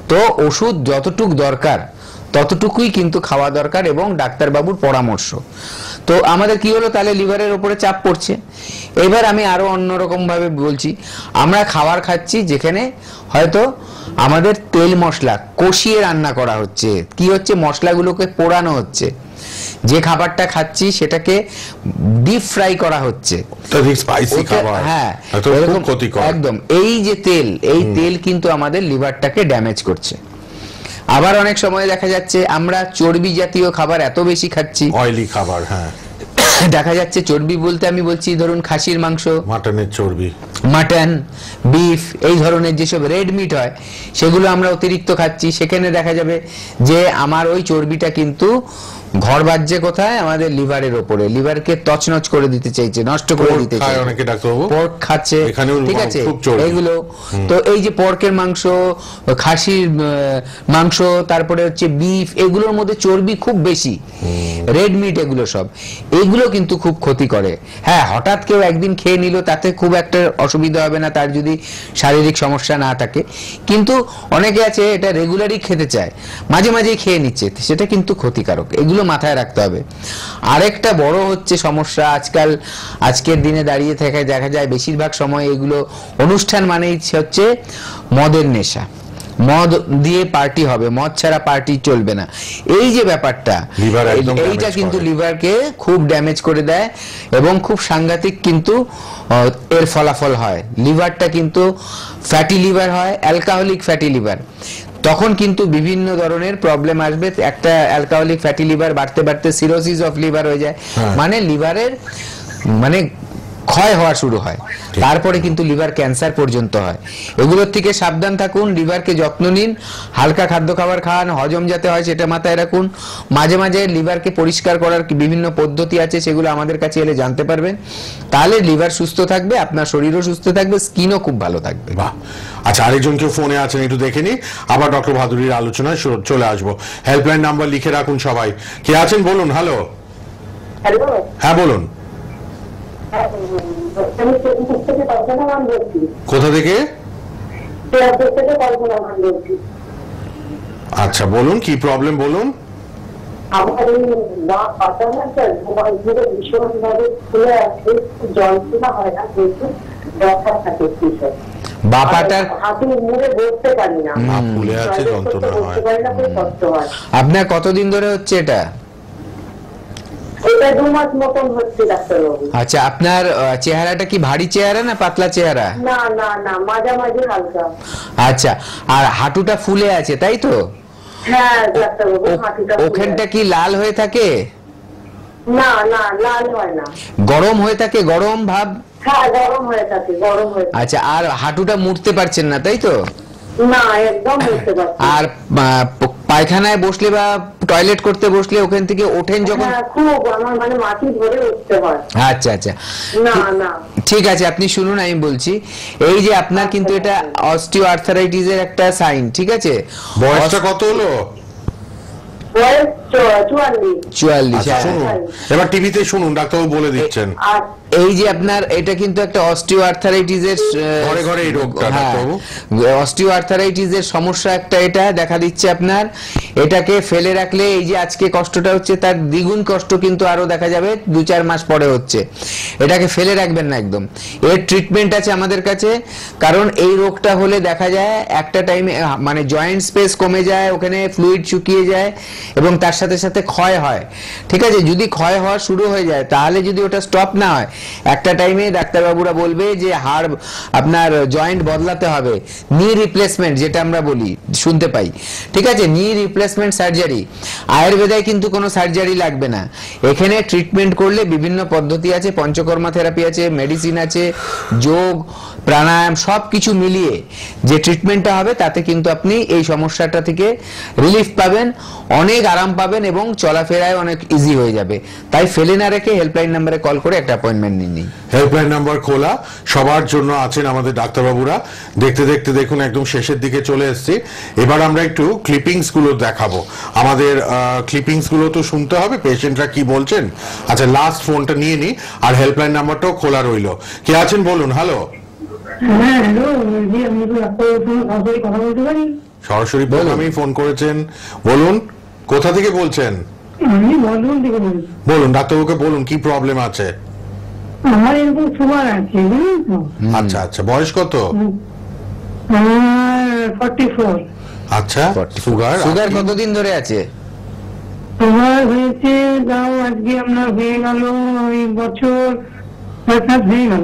তো ওষুধ যতটুক দরকার ততটুকুই কিন্তু খাওয়া দরকার, এবং ডাক্তারবাবুর পরামর্শ। তো আমাদের কি হলো, তাহলে লিভারের উপরে চাপ পড়ছে। এবার আমি আরো অন্যরকম ভাবে বলছি, আমরা খাবার খাচ্ছি যেখানে হয়তো আমাদের তেল মশলা কষিয়ে রান্না করা হচ্ছে, কি হচ্ছে, মশলাগুলোকে পোড়ানো হচ্ছে। যে খাবারটা খাচ্ছি সেটাকে ডিপ ফ্রাই করা হচ্ছে, হ্যাঁ একদম। এই যে তেল, এই তেল কিন্তু আমাদের লিভারটাকে ড্যামেজ করছে। আবার অনেক সময় দেখা যাচ্ছে আমরা চর্বি জাতীয় খাবার এত বেশি খাচ্ছি, অয়েলি খাবার, হ্যাঁ দেখা যাচ্ছে চর্বি বলতে আমি বলছি ধরুন খাসির মাংস, মাটনের চর্বি, মাটন, বিফ, এই ধরনের যেসব রেড মিট হয় সেগুলো আমরা অতিরিক্ত খাচ্ছি। সেখানে দেখা যাবে যে আমার ওই চর্বিটা কিন্তু ঘর বাজছে কোথায়, আমাদের লিভারের ওপরে, লিভারকে তছনছ করে দিতে চাইছে, নষ্ট করে দিতে চাইছে। অনেকে ডাক্তারবাবু পর্ক খাচ্ছে, ঠিক আছে, এগুলো তো এই যে পর্কের মাংস, খাসির মাংস, তারপরে হচ্ছে বিফ, এগুলোর মধ্যে চর্বি খুব বেশি, রেড মিট, এগুলো সব, এগুলো কিন্তু খুব ক্ষতি করে। হ্যাঁ, হঠাৎ কেউ একদিন খেয়ে নিল, তাতে খুব একটা অসুবিধা হবে না, তার যদি শারীরিক সমস্যা না থাকে। কিন্তু অনেকে আছে এটা রেগুলারই খেতে চায়, মাঝে মাঝেই খেয়ে নিচ্ছে, সেটা কিন্তু ক্ষতিকারক। এগুলো মাথায় রাখতে হবে। আরেকটা বড় হচ্ছে সমস্যা, আজকের দিনে দাঁড়িয়ে থেকে দেখা যায় বেশিরভাগ সময় এগুলো অনুষ্ঠান মানেই হচ্ছে মদের নেশা, মদ দিয়ে পার্টি হবে, মদ ছাড়া পার্টি চলবে না। এই যে ব্যাপারটা, এইটা কিন্তু লিভারকে খুব ড্যামেজ করে দেয় এবং খুব সাংঘাতিক কিন্তু এর ফলাফল হয়। লিভারটা কিন্তু ফ্যাটি লিভার হয়, অ্যালকোহলিক ফ্যাটি লিভার। তখন কিন্তু বিভিন্ন ধরনের প্রবলেম আসবে। একটা অ্যালকোহলিক ফ্যাটি লিভার বাড়তে বাড়তে সিরোসিস অফ লিভার হয়ে যায়, মানে লিভারের মানে ক্ষয় হওয়া শুরু হয়, তারপরে কিন্তু লিভার ক্যান্সার পর্যন্ত হয়। এগুলোর থেকে সাবধান থাকুন, লিভারকে যত্ন নিন, হালকা খাদ্য খাবার খান, হজম যাতে হয় সেটা মাথায় রাখুন। মাঝে মাঝে লিভারকে পরিষ্কার করার বিভিন্ন পদ্ধতি আছে, সেগুলো আমাদের কাছে এলে জানতে পারবেন। তাহলে লিভার সুস্থ থাকবে, আপনার শরীরও সুস্থ থাকবে, স্কিনও খুব ভালো থাকবে। বাহ, আচ্ছা, আরেকজন কেউ ফোনে আছেন, একটু দেখে নি, আবার ডক্টর ভাদুরীর আলোচনায় চলে আসবো। হেল্পলাইন নাম্বার লিখে রাখুন সবাই। কে আছেন বলুন? হ্যালো, হ্যালো, হ্যাঁ বলুন। আমি ফেসবুক থেকে কল্পনা মান বলছি। কোথা থেকে? ফেসবুক থেকে কল্পনা মান বলছি। আচ্ছা বলুন, কি প্রবলেম বলুন। আমার এই না পাতা না স্যার, মোবাইল থেকে ভীষণভাবে খুলে আছে, যন্ত্রণা হয় না, কিন্তু ব্যথা থাকে স্যার। বাপাটার হাতে মুড়ে বসতে পারি না, ফুলে আছে, যন্ত্রণা হয়। বসতে পারি না, খুব কষ্ট হয়। আপনার কতদিন ধরে হচ্ছে এটা? এটা 2 মাস মতন হচ্ছে ডাক্তারবাবু। আচ্ছা, আপনার চেহারাটা কি ভারী চেহারা না পাতলা চেহারা? না না না, মাঝামাঝি হালকা। আচ্ছা, আর হাঁটুটা ফুলে আছে তাই তো? হ্যাঁ ডাক্তারবাবু, হাঁটুটা ফুলে ওখানটা আছে। কি লাল হয়ে থাকে? না না, লাল হয় না। গরম হয়ে থাকে, গরম ভাব? হ্যাঁ গরম হয়ে থাকে, গরম হয়ে থাকে। আচ্ছা, আর হাঁটুটা মুড়তে পারছেন না তাই তো? না, একদম বুঝতে পারছি। আর পায়খানায় বসলে বা টয়লেট করতে বসলে ওখান থেকে ওঠেন যখন? হ্যাঁ, খুব আমার মানে মাটি ধরে উঠতে হয়। আচ্ছা আচ্ছা, না না, ঠিক আছে, আপনি শুনুন আমি বলছি। এই যে আপনার কিন্তু এটা অস্টিও আর্থারাইটিসের একটা সাইন, ঠিক আছে? বয়সটা কত হলো? বয়স 44। 44। আচ্ছা, শুনুন, এবার টিভিতে শুনুন, ডাক্তারবাবু বলে দিচ্ছেন। আর এই যে আপনার এটা কিন্তু একটা অস্টিও আর্থারাইটিসের ঘরে ঘরে এই রোগটা, ডাক্তারবাবু। অস্টিও আর্থারাইটিসের সমস্যা একটা এটা দেখা দিচ্ছে আপনার। এটাকে ফেলে রাখলে এই যে আজকে কষ্টটা হচ্ছে তার দ্বিগুণ কষ্ট কিন্তু আরো দেখা যাবে 2-4 মাস পরে হচ্ছে। এটাকে ফেলে রাখবেন না একদম। এর ট্রিটমেন্ট আছে আমাদের কাছে, কারণ এই রোগটা হলে দেখা যায় একটা টাইমে মানে জয়েন্ট স্পেস কমে যায়, ওখানে ফ্লুইড শুকিয়ে যায় এবং তার সাথে সাথে ক্ষয় হয়, ঠিক আছে? যদি ক্ষয় হওয়া শুরু হয়ে যায়, তাহলে যদি ওটা স্টপ না হয়, একটা টাইমে ডাক্তারবাবুরা বলবে যে হাড় আপনার জয়েন্ট বদলাতে হবে, নি রিপ্লেসমেন্ট যেটা আমরা বলি, শুনতে পাই, ঠিক আছে? নি রিপ্লেসমেন্ট সার্জারি। আয়ুর্বেদায় কিন্তু কোনো সার্জারি লাগবে না। এখানে ট্রিটমেন্ট করলে বিভিন্ন পদ্ধতি আছে, পঞ্চকর্মা থেরাপি আছে, মেডিসিন আছে, যোগ, প্রাণায়াম, সব কিছু মিলিয়ে যে ট্রিটমেন্টটা হবে তাতে কিন্তু আপনি এই সমস্যাটা থেকে রিলিফ পাবেন, অনেক আরাম পাবেন এবং চলাফেরায় অনেক ইজি হয়ে যাবে। তাই ফেলে না রেখে হেল্পলাইন নাম্বারে কল করে একটা অ্যাপয়েন্টমেন্ট নিন। হেল্পলাইন নাম্বার খোলা, সবার জন্য আছেন আমাদের ডাক্তারবাবুরা। দেখতে দেখতে দেখুন একদম শেষের দিকে চলে এসেছি। এবার আমরা একটু ক্লিপিংস গুলো দেখাবো। আমাদের ক্লিপিংস গুলো তো শুনতে হবে, পেশেন্টরা কি বলছেন। আচ্ছা, লাস্ট ফোনটা নিয়ে নি, আর হেল্পলাইন নাম্বারটাও খোলা রইলো। কে আছেন বলুন? হ্যালো, হ্যাঁ হ্যালো, জি আমি তো ডাক্তারের সঙ্গে সরাসরি কথা বলতে পারি? সরাসরি প্রোগ্রামেই ফোন করেছেন, বলুন কোথা থেকে বলছেন? আমি বর্ধমান থেকে বলছি। বলুন ডাক্তারবাবুকে, বলুন কি প্রবলেম আছে। আমার এরকম সুগার আছে, বুঝলেন তো? আচ্ছা আচ্ছা, বয়স কত? আমার 44। আচ্ছা, সুগার সুগার কতদিন ধরে আছে? সুগার হয়েছে যাও আজকে আপনার হয়ে গেল ওই বছর 7 হয়ে গেল।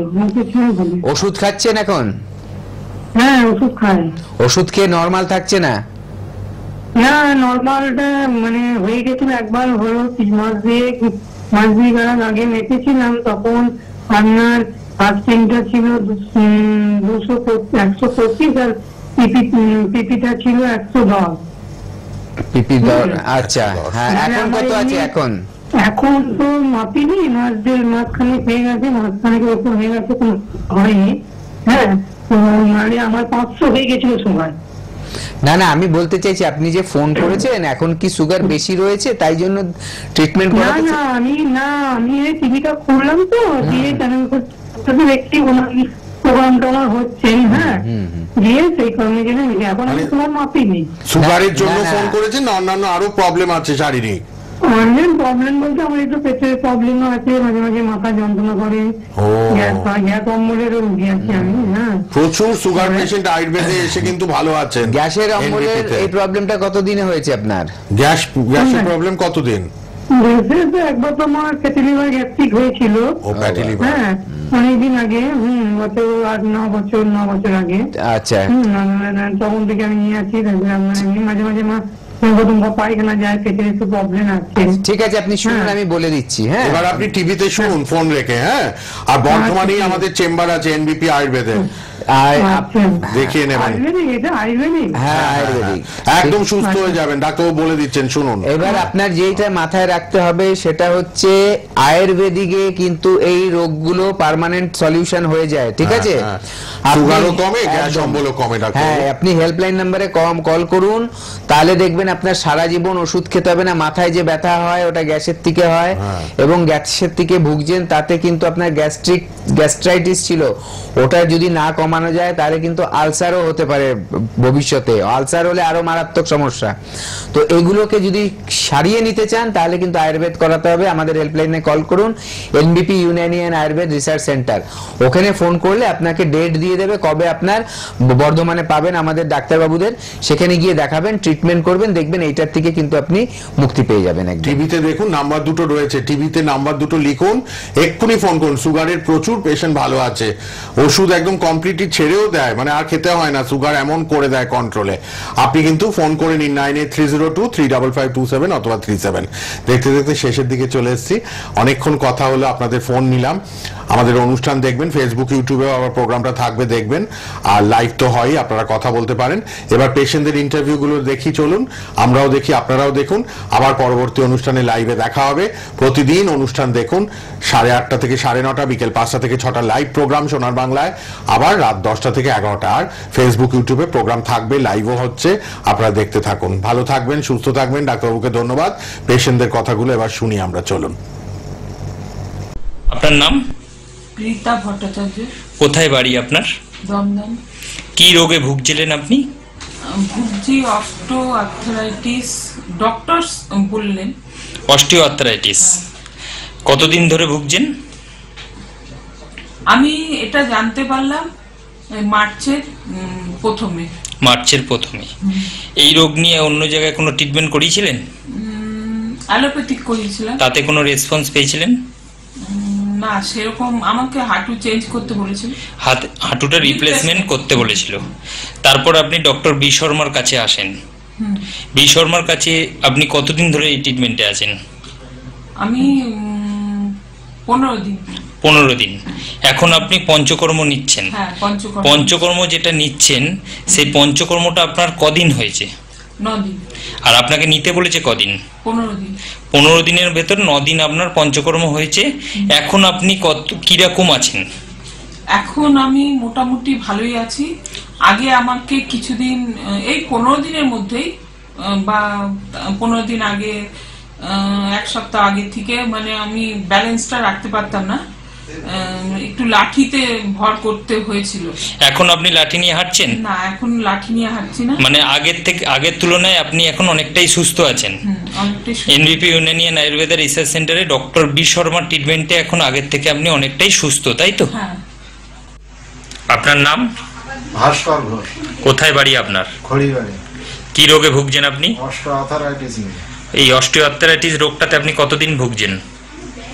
ওষুধ খাচ্ছেন এখন? হ্যাঁ ওষুধ খাই। ওষুধ খেয়ে নরমাল থাকছে না? না, নর্মালটা মানে হয়ে গেছিল, একবার হলো 3 মাস দিয়ে আগে মেপেছিলাম, তখন আপনার ফাস্টিংটা ছিল 125 আর পিপিটা ছিল 110। পিপি আচ্ছা, হ্যাঁ, এখন কত আছে এখন? এখন তো মাপিনি, মাঝখানে হয়ে গেছে, মাঝখানে ওপর হয়ে গেছে, কোনো হয়নি। হ্যাঁ, তো মানে আমার 500 হয়ে গেছিল সুগার। না না, আমি বলতে চাইছি আপনি যে ফোন করেছেন, এখন কি সুগার বেশি রয়েছে তাই জন্য ট্রিটমেন্ট না করাতে? না, আমি এই টিভিটা খুললাম তো, দিয়ে চ্যানেল দেখছি প্রোগ্রাম টোগ্রাম হচ্ছে, হ্যাঁ, দিয়ে সেই কারণে এখন আমি তোমার মাপিনি। সুগারের জন্য না, না। ফোন করেছেন না অন্যান্য আরো প্রবলেম আছে শারীরিক? অনেক প্রবলেম বলতে আমার একটু পেটের প্রবলেমও আছে, মাঝে মাঝে মাথা যন্ত্রণা করে, গ্যাস অম্বলেরও রোগী আছি আমি। হ্যাঁ, প্রচুর সুগার পেশেন্ট আয়ুর্বেদে এসে কিন্তু ভালো আছেন। গ্যাসের অম্বলের NBP তে। এই প্রবলেমটা কতদিনে হয়েছে আপনার? গ্যাসের প্রবলেম কতদিন? একবার তো আমার ফ্যাটি লিভার গ্যাস্ট্রিক হয়েছিল। ও ফ্যাটি লিভার। হ্যাঁ, অনেকদিন আগে, বছর 9 বছর আগে। আচ্ছা, তখন থেকে আমি নিয়ে আছি, মাঝে মাঝে পায়খানা যায়, পেটের একটু প্রবলেম আছে। ঠিক আছে, আপনি শুনুন, আমি বলে দিচ্ছি। হ্যাঁ, এবার আপনি টিভিতে শুনুন ফোন রেখে। হ্যাঁ, আর বর্তমানেই আমাদের চেম্বার আছে এনবিপি আয়ুর্বেদের, দেখিয়ে নেবেন। হ্যাঁ, আয়ুর্বেদিক একদম সুস্থ হয়ে যাবেন, ডাক্তারবাবু বলে দিচ্ছেন, শুনুন। এবার আপনার যেটা মাথায় রাখতে হবে সেটা হচ্ছে আয়ুর্বেদিকে কিন্তু এই রোগগুলো পার্মানেন্ট সলিউশন হয়ে যায়, ঠিক আছে? সুগারও কমে, গ্যাস অম্বলও কমে। হ্যাঁ, আপনি হেল্পলাইন নম্বরে কল করুন, তাহলে দেখবেন আপনার সারা জীবন ওষুধ খেতে হবে না। মাথায় যে ব্যথা হয় ওটা গ্যাসের থেকে হয়, এবং গ্যাসের থেকে ভুগছেন, তাতে কিন্তু আপনার গ্যাস্ট্রাইটিস ছিল, ওটা যদি না কমানো যায় তাহলে কিন্তু আলসারও হতে পারে ভবিষ্যতে। আলসার হলে আরো মারাত্মক সমস্যা। তো এগুলোকে যদি সারিয়ে নিতে চান তাহলে কিন্তু আয়ুর্বেদ করাতে হবে। আমাদের হেল্পলাইনে কল করুন, এনবিপি Unani and Ayurveda research centre. ওখানে ফোন করলে আপনাকে ডেট দিয়ে দেবে কবে আপনার বর্ধমানে পাবেন আমাদের ডাক্তারবাবুদের, সেখানে গিয়ে দেখাবেন, ট্রিটমেন্ট করবেন, দেখবেন এইটার থেকে কিন্তু আপনি মুক্তি পেয়ে যাবেন। টিভিতে দেখুন, নাম্বার দুটো রয়েছে, টিভিতে নাম্বার দুটো লিখুন, এক্ষুনি ফোন করুন। সুগারের প্রচুর পেশেন্ট ভালো আছে, ওষুধ একদম কমপ্লিটলি ছেড়েও দেয়, মানে আর খেতে হয় না, সুগার এমন করে দেয় কন্ট্রোলে। আপনি কিন্তু ফোন করে নিন 9830235527 অথবা 37। দেখতে দেখতে শেষের দিকে চলে এসেছি, অনেকক্ষণ কথা হলো, আপনাদের ফোন নিলাম। আমাদের অনুষ্ঠান দেখবেন, ফেসবুক ইউটিউবে আবার প্রোগ্রামটা থাকবে, দেখবেন। আর লাইভ তো হয়, আপনারা কথা বলতে পারেন। এবার পেশেন্টদের ইন্টারভিউগুলো দেখি, চলুন আমরাও দেখি, আপনারাও দেখুন। আবার পরবর্তী অনুষ্ঠানে লাইভে দেখা হবে। প্রতিদিন অনুষ্ঠান দেখুন, 8:30 থেকে 9:30, বিকেল 5টা থেকে 6টা লাইভ প্রোগ্রাম সোনার বাংলায়, আবার রাত 10টা থেকে 11টা। আর ফেসবুক ইউটিউবে প্রোগ্রাম থাকবে, লাইভও হচ্ছে, আপনারা দেখতে থাকুন। ভালো থাকবেন, সুস্থ থাকবেন। ডাক্তারবাবুকে ধন্যবাদ। পেশেন্টদের কথাগুলো এবার শুনি আমরা, চলুন। আপনার নাম? রীতা ভট্টাচার্য। কোথায় বাড়ি আপনার? দমদম। কি রোগে ভুগছিলেন আপনি? ভুগছি অস্টিও আর্থ্রাইটিস, ডক্টর বললেন। অস্টিও আর্থ্রাইটিস কতদিন ধরে ভুগছেন? আমি এটা জানতে পারলাম মার্চের প্রথমে। এই রোগ নিয়ে অন্য জায়গায় কোনো ট্রিটমেন্ট করিয়েছিলেন? অ্যালোপ্যাথিক করিয়েছিলাম। তাতে কোনো রেসপন্স পেয়েছিলেন? না, সেরকম আমাকে হাঁটু চেঞ্জ করতে বলেছিল, হাঁটুটা রিপ্লেসমেন্ট করতে বলেছিল। তারপর আপনি ডক্টর বি শর্মার কাছে আসেন। বি শর্মার কাছে আপনি কতদিন ধরে এই ট্রিটমেন্টে আছেন? আমি 15 দিন। এখন আপনি পঞ্চকর্ম নিচ্ছেন। হ্যাঁ, পঞ্চকর্ম যেটা নিচ্ছেন, সেই পঞ্চকর্মটা আপনার কদিন হয়েছে? 9 দিন। আর আপনাকে নিতে বলেছে কদিন? 15 দিন। 15 দিনের ভেতর 9 দিন আপনার পঞ্চকর্ম হয়েছে। এখন আপনি কিরকম আছেন? এখন আমি মোটামুটি ভালোই আছি। আগে আমাকে কিছুদিন, এই 15 দিনের মধ্যেই বা 15 দিন আগে, 1 সপ্তাহ আগে থেকে মানে আমি ব্যালেন্সটা রাখতে পারতাম না, একটু লাঠিতে ভর করতে হয়েছিল। এখন আপনি লাঠি নিয়ে হাঁটছেন? না, এখন লাঠি নিয়ে হাঁটছি না। মানে আগের তুলনায় আপনি এখন অনেকটাই সুস্থ আছেন। এনবিপি ইউনানি অ্যান্ড আয়ুর্বেদ রিসার্চ সেন্টারে ডক্টর বি শর্মার ট্রিটমেন্টে এখন আগের থেকে আপনি অনেকটাই সুস্থ, তাই তো? হ্যাঁ। আপনার নাম? ভাস্কর ঘোষ। কোথায় বাড়ি আপনার? খড়িবাড়ি। কি রোগে ভুগছেন আপনি? Osteo arthritis. এই অস্টিও আর্থ্রাইটিস রোগটাতে আপনি কতদিন ভুগছেন?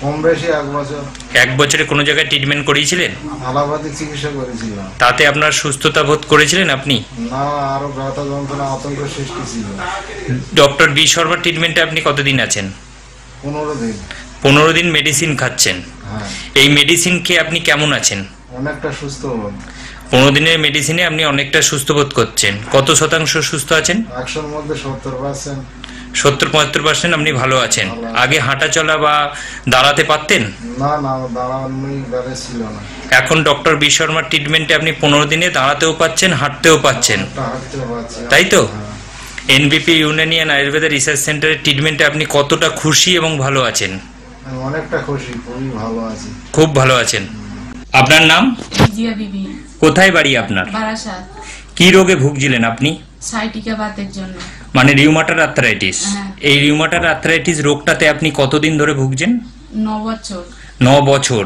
কম বেশি 1 বছর। 1 বছরে কোনো জায়গায় ট্রিটমেন্ট করিয়েছিলেন? অ্যালোপ্যাথিক চিকিৎসা করেছিলাম। তাতে আপনার সুস্থতা বোধ করেছিলেন আপনি? না, আরো ব্যথা যন্ত্রণা, আতঙ্ক সৃষ্টি ছিল। ডক্টর বি শর্মার ট্রিটমেন্টে আপনি কতদিন আছেন? 15 দিন। 15 দিন মেডিসিন খাচ্ছেন। হ্যাঁ। এই মেডিসিন খেয়ে আপনি কেমন আছেন? অনেকটা সুস্থ বোধ। 15 দিনের মেডিসিনে আপনি অনেকটা সুস্থ বোধ করছেন। কত শতাংশ সুস্থ আছেন? 100-র মধ্যে 70%। 70-75% আপনি ভালো আছেন। আগে হাঁটা চলা বা দাঁড়াতে পারতেন? না, দাঁড়ানোই ব্যালেন্স ছিল না। এখন ডক্টর বি শর্মার ট্রিটমেন্টে আপনি 15 দিনে দাঁড়াতেও পাচ্ছেন, হাঁটতেও পাচ্ছেন, তাই তো? এনবিপি ইউনানি অ্যান্ড আয়ুর্বেদ রিসার্চ সেন্টারের ট্রিটমেন্টে আপনি কতটা খুশি এবং ভালো আছেন? অনেকটা খুশি, খুবই ভালো আছি। খুব ভালো আছেন। আপনার নাম? জিয়া বিবি। কোথায় বাড়ি আপনার? বারাসাত। কি রোগে ভুগছিলেন আপনি? সাইটিকা বাতের জন্য। মানে রিউমাটার আর্থ্রাইটিস। এই রিউমাটার আর্থ্রাইটিস রোগটাতে আপনি কতদিন ধরে ভুগছেন? 9 বছর। 9 বছর।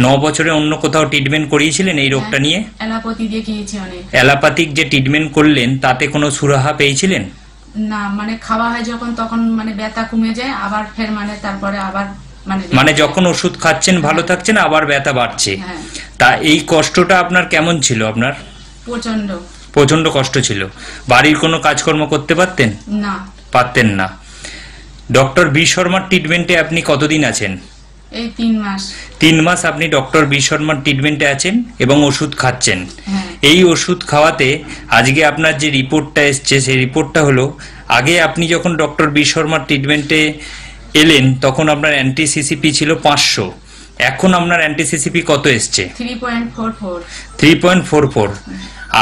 9 বছরে অন্য কোথাও ট্রিটমেন্ট করিয়েছিলেন এই রোগটা নিয়ে? অ্যালোপ্যাথি দেখিয়েছি অনেক। অ্যালোপ্যাথিক যে ট্রিটমেন্ট করলেন তাতে কোনো সুরাহা পেয়েছিলেন? না, মানে খাওয়া হয় যখন তখন মানে ব্যথা কমে যায়, আবার ফের মানে তারপরে আবার মানে যখন ওষুধ খাচ্ছেন ভালো থাকছেন, আবার ব্যথা বাড়ছে। তা এই কষ্টটা আপনার কেমন ছিল? আপনার প্রচন্ড প্রচন্ড কষ্ট ছিল। বাড়ির কোনো কাজকর্ম করতে পারতেন? না। পারতেন না। ডক্টর বি শর্মার ট্রিটমেন্টে আপনি কতদিন আছেন? এই 3 মাস। 3 মাস আপনি ডক্টর বি শর্মার ট্রিটমেন্টে আছেন এবং ওষুধ খাচ্ছেন। এই ওষুধ খাওয়াতে আজকে আপনার যে রিপোর্টটা এসছে সেই রিপোর্টটা হলো, আগে আপনি যখন ডক্টর বি শর্মার ট্রিটমেন্টে এলেন তখন আপনার অ্যান্টি-সিসিপি ছিল 500, এখন আপনার অ্যান্টি-সিসিপি কত এসছে? 3.44।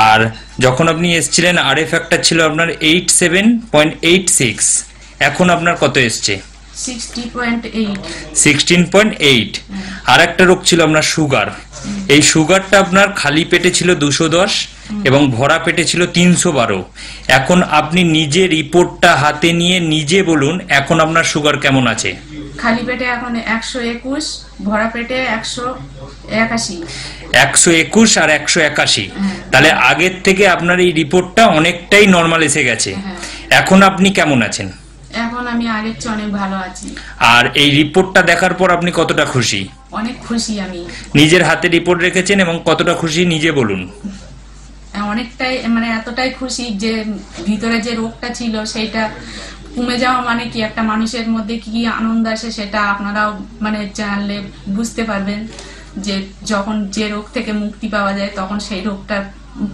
আর যখন আপনি এসছিলেন আরএফ ফ্যাক্টর ছিল আপনার 87.86, এখন আপনার কত এসছে? 16.8। আর একটা রোগ ছিল আপনার সুগার। এই সুগারটা আপনার খালি পেটে ছিল 210 এবং ভরা পেটে ছিল 312। এখন আপনি নিজে রিপোর্টটা হাতে নিয়ে নিজে বলুন এখন আপনার সুগার কেমন আছে? খালি পেটে এখন 121, ভরা পেটে 181। 121 আর 181, তাহলে আগের থেকে আপনার এই রিপোর্টটা অনেকটাই নরমাল এসে গেছে। এখন আপনি কেমন আছেন? এখন আমি আগের চেয়ে অনেক ভালো আছি। আর এই রিপোর্টটা দেখার পর আপনি কতটা খুশি? অনেক খুশি আমি। নিজের হাতে রিপোর্ট রেখেছেন এবং কতটা খুশি নিজে বলুন। অনেকটাই, মানে এতটাই খুশি যে ভিতরে যে রোগটা ছিল সেটা কমে যাওয়া মানে কি একটা মানুষের মধ্যে কি আনন্দ আসে সেটা আপনারাও মানে জানলে বুঝতে পারবেন, যে যখন যে রোগ থেকে মুক্তি পাওয়া যায় তখন সেই রোগটার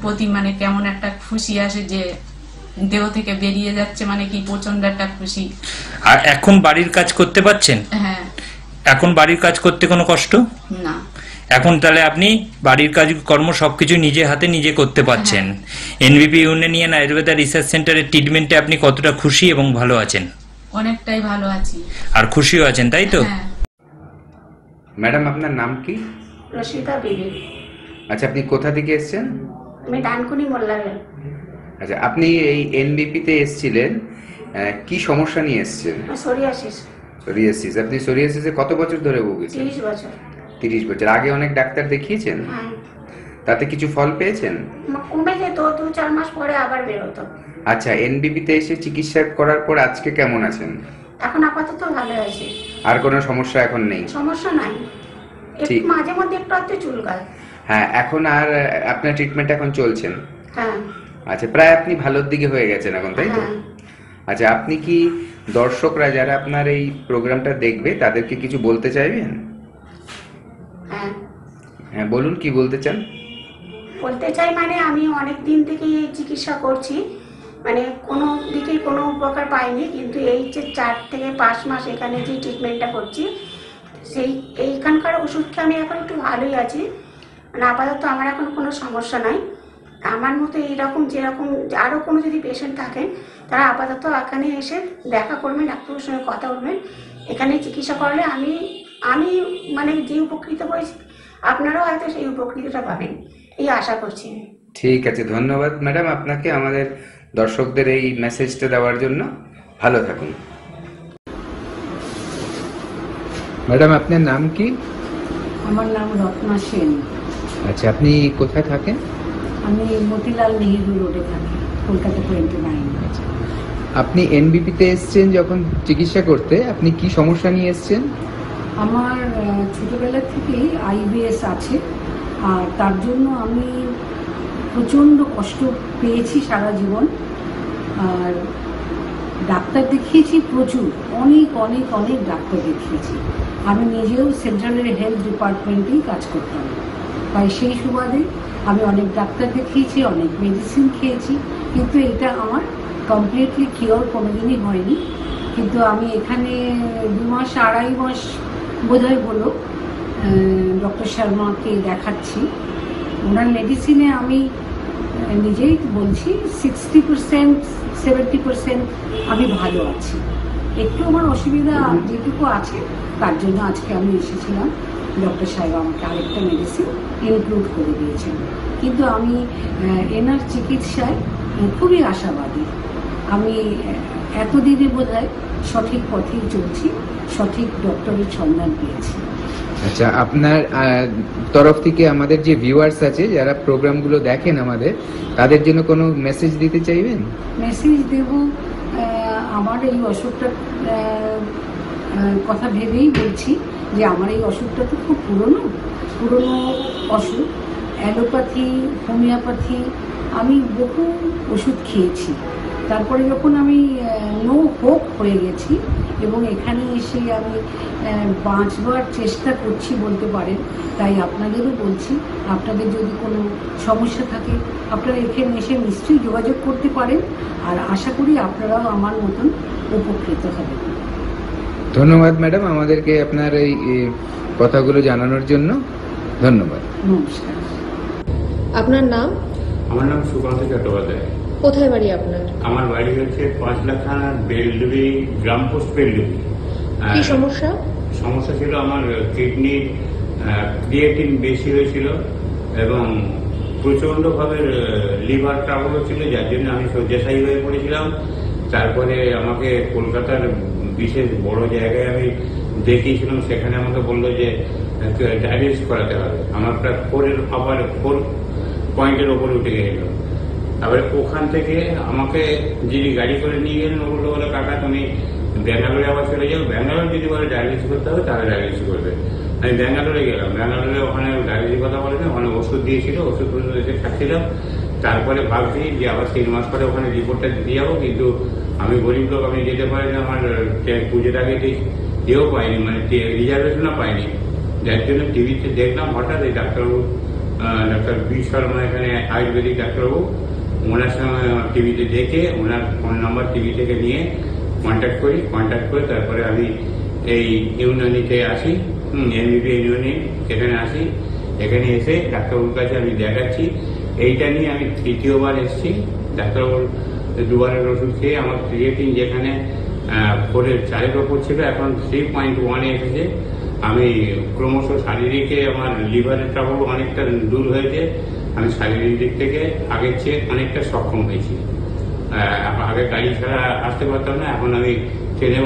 প্রতি মানে কেমন একটা খুশি আসে, যে দেহ থেকে বেরিয়ে যাচ্ছে মানে কি প্রচন্ড একটা খুশি। আর এখন বাড়ির কাজ করতে পারছেন? হ্যাঁ। এখন বাড়ির কাজ করতে কোনো কষ্ট না। এখন তাহলে আপনি বাড়ির কাজ কর্ম সবকিছু নিজে হাতে নিজে করতে পারছেন। এনবিপি ইউনানিয়ান আয়ুর্বেদা রিসার্চ সেন্টারের ট্রিটমেন্টে আপনি কতটা খুশি এবং ভালো আছেন? অনেকটাই ভালো আছি। আর খুশিও আছেন, তাই তো? ম্যাডাম আপনার নাম কি? রশিদা বিবি। আচ্ছা, আপনি কোথা থেকে এসেছেন? আমি ডানকুনি মোল্লারে। আচ্ছা, আপনি এই এনবিপি তে এসেছিলেন, কি সমস্যা নিয়ে এসেছেন? সোরিয়াসিস। সোরিয়াসিস। আপনি সোরিয়াসিসে কত বছর ধরে ভুগেছেন? 30 বছর। 30 বছর। আগে অনেক ডাক্তার দেখিয়েছেন? তাতে কিছু ফল পেয়েছেন? কমে যেত, 2-4 মাস পরে আবার বেরোতো। আচ্ছা, এনবিপি তে এসে চিকিৎসা করার পর আজকে কেমন আছেন? এখন আপাতত ভালো আছি। আর কোনো সমস্যা এখন নেই? সমস্যা নাই, একটু মাঝে মধ্যে একটু চুলকায়। হ্যাঁ, এখন আর আপনার ট্রিটমেন্ট এখন চলছেন? হ্যাঁ। আচ্ছা, প্রায় আপনি ভালোর দিকে হয়ে গেছেন এখন, তাই তো? আচ্ছা, আপনি কি দর্শকরা যারা আপনার এই প্রোগ্রামটা দেখবে তাদেরকে কিছু বলতে চাইবেন? হ্যাঁ, বলুন, কি বলতে চান? বলতে চাই মানে আমি অনেক দিন থেকে এই চিকিৎসা করছি, মানে কোনো দিকেই কোনো উপকার পাইনি, কিন্তু এই যে 4 থেকে 5 মাস এখানে যে ট্রিটমেন্টটা করছি এইখানকার ওষুধ খেয়ে আমি এখন একটু ভালোই আছি। মানে আপাতত আমার এখন কোনো সমস্যা নাই। আমার মতো এইরকম যেরকম আরও কোনো যদি পেশেন্ট থাকেন তারা আপাতত এখানে এসে দেখা করবেন, ডাক্তারের সঙ্গে কথা বলবেন। এখানে চিকিৎসা করলে আমি মানে যে উপকৃত হয়েছি আপনারাও হয়তো সেই উপকৃতটা পাবেন, এই আশা করছি। ঠিক আছে, ধন্যবাদ ম্যাডাম আপনাকে আমাদের দর্শকদের এই মেসেজটা দেওয়ার জন্য। ভালো থাকুন। ম্যাডাম, আপনার নাম কি? আমার নাম রত্না সেন। আচ্ছা, আপনি কোথায় থাকেন? আমি মতিলাল নেহেরু রোডে থাকি, কলকাতা 29। আচ্ছা, আপনি এনবিপি তে এসেছেন যখন চিকিৎসা করতে, আপনি কি সমস্যা নিয়ে এসেছেন? আমার ছোটবেলা থেকেই আইবিএস আছে, আর তার জন্য আমি প্রচণ্ড কষ্ট পেয়েছি সারা জীবন। আর ডাক্তার দেখিয়েছি প্রচুর, অনেক অনেক অনেক ডাক্তার দেখিয়েছি। আমি নিজেও সেন্ট্রালের হেলথ ডিপার্টমেন্টেই কাজ করতাম, তাই সেই সুবাদে আমি অনেক ডাক্তার দেখিয়েছি, অনেক মেডিসিন খেয়েছি, কিন্তু এটা আমার কমপ্লিটলি কিওর কোনোদিনই হয়নি। কিন্তু আমি এখানে 2 মাস 2.5 মাস বোধহয় হলো ডক্টর শর্মাকে দেখাচ্ছি। ওনার মেডিসিনে আমি নিজেই বলছি 60% 70% আমি ভালো আছি। একটু আমার অসুবিধা যেটুকু আছে তার জন্য আজকে আমি এসেছিলাম। ডক্টর সাহেব আমাকে আরেকটা মেডিসিন ইনক্লুড করে দিয়েছেন, কিন্তু আমি এনার চিকিৎসায় খুবই আশাবাদী। আমি এতদিনে বোধহয় সঠিক পথেই চলছি, সঠিক ডক্টরের সন্ধান পেয়েছি। আচ্ছা, আপনার তরফ থেকে আমাদের যে ভিউয়ার্স আছে যারা প্রোগ্রামগুলো দেখেন আমাদের, তাদের জন্য কোনো মেসেজ দিতে চাইবেন? মেসেজ দেব, আমার এই অসুখটা কথা ভেবেই বলছি যে আমার এই অসুখটা তো খুব পুরনো অসুখ। অ্যালোপ্যাথি, হোমিওপ্যাথি, আমি বহু ওষুধ খেয়েছি। তারপরে যখন আমি নো হোপ হয়ে গেছি, এবং এখানে এসে আমি বাঁচবার চেষ্টা করছি বলতে পারেন। তাই আপনাদেরও বলছি, আপনাদের যদি কোনো সমস্যা থাকে আপনারা এখানে এসে নিশ্চয়ই যোগাযোগ করতে পারেন, আর আশা করি আপনারাও আমার মতন উপকৃত হবেন। ধন্যবাদ ম্যাডাম আমাদেরকে আপনার এই কথাগুলো জানানোর জন্য। ধন্যবাদ। নমস্কার। আপনার নাম? আমার নাম সুকান্ত চট্টোপাধ্যায়। কোথায় বাড়ি আপনার? আমার বাড়ি হচ্ছে 5 লাখ থানা বেলডুবি, গ্রাম পোস্ট বেলডুবি। কি সমস্যা? সমস্যা ছিল আমার কিডনির ক্রিয়েটিন বেশি হয়েছিল এবং প্রচন্ড ভাবে লিভার ট্রাবল হচ্ছিল, যার জন্য আমি শয্যাশায়ী হয়ে পড়েছিলাম। তারপরে আমাকে কলকাতার বিশেষ বড় জায়গায় আমি দেখিয়েছিলাম, সেখানে আমাকে বললো যে ডায়ালিসিস করাতে হবে। আমার প্রায় 4 পয়েন্টের ওপরে উঠে গেছিল। তারপরে ওখান থেকে আমাকে যিনি গাড়ি করে নিয়ে গেলেন, ওগুলো বলে কাকা তুমি ব্যাঙ্গালোরে আবার চলে যাও, ব্যাঙ্গালোর যদি বলে ডায়ালিসিস করতে হবে তাহলে ডায়ালিসিস করবে। আমি ব্যাঙ্গালোরে গেলাম, ব্যাঙ্গালোরে ওখানে ডায়ালিসিস কথা বলেন, ওখানে ওষুধ দিয়েছিল, ওষুধ এসে খাচ্ছিলাম। তারপরে ভাবছি যে আবার 3 মাস পরে ওখানে রিপোর্টটা দিতে যাবো, কিন্তু আমি গরিব লোক, আমি যেতে পারি না। আমার পুজোর আগে ঠিক ইয়েও পাইনি, মানে রিজার্ভেশনও পাইনি। যার জন্য টিভিতে দেখলাম হঠাৎ এই ডাক্তারবাবু, ডাক্তার বি শর্মা, এখানে আয়ুর্বেদিক ডাক্তারবাবু, ওনার সঙ্গে টিভিতে দেখে ওনার ফোন নাম্বার টিভি থেকে নিয়ে কন্ট্যাক্ট করে তারপরে আমি এই ইউনানিতে আসি, এনবিপি ইউনানি, সেখানে আসি। এখানে এসে ডাক্তারবাবুর কাছে আমি দেখাচ্ছি। এইটা নিয়ে আমি 3য় বার এসেছি। ডাক্তারবাবুর 2বারের ওষুধ খেয়ে আমার ক্রিয়েটিন যেখানে 4-এর ওপর ছিল, এখন 3.1 এসেছে। আমি ক্রমশ শারীরিকে আমার লিভারের ট্রাবল অনেকটা দূর হয়েছে। আমি শারীরিক দিক থেকে আগের চেয়ে অনেকটা সক্ষম হয়েছি। আগে গাড়ি ছাড়া আসতে পারতাম না, এখন আমি ট্রেনে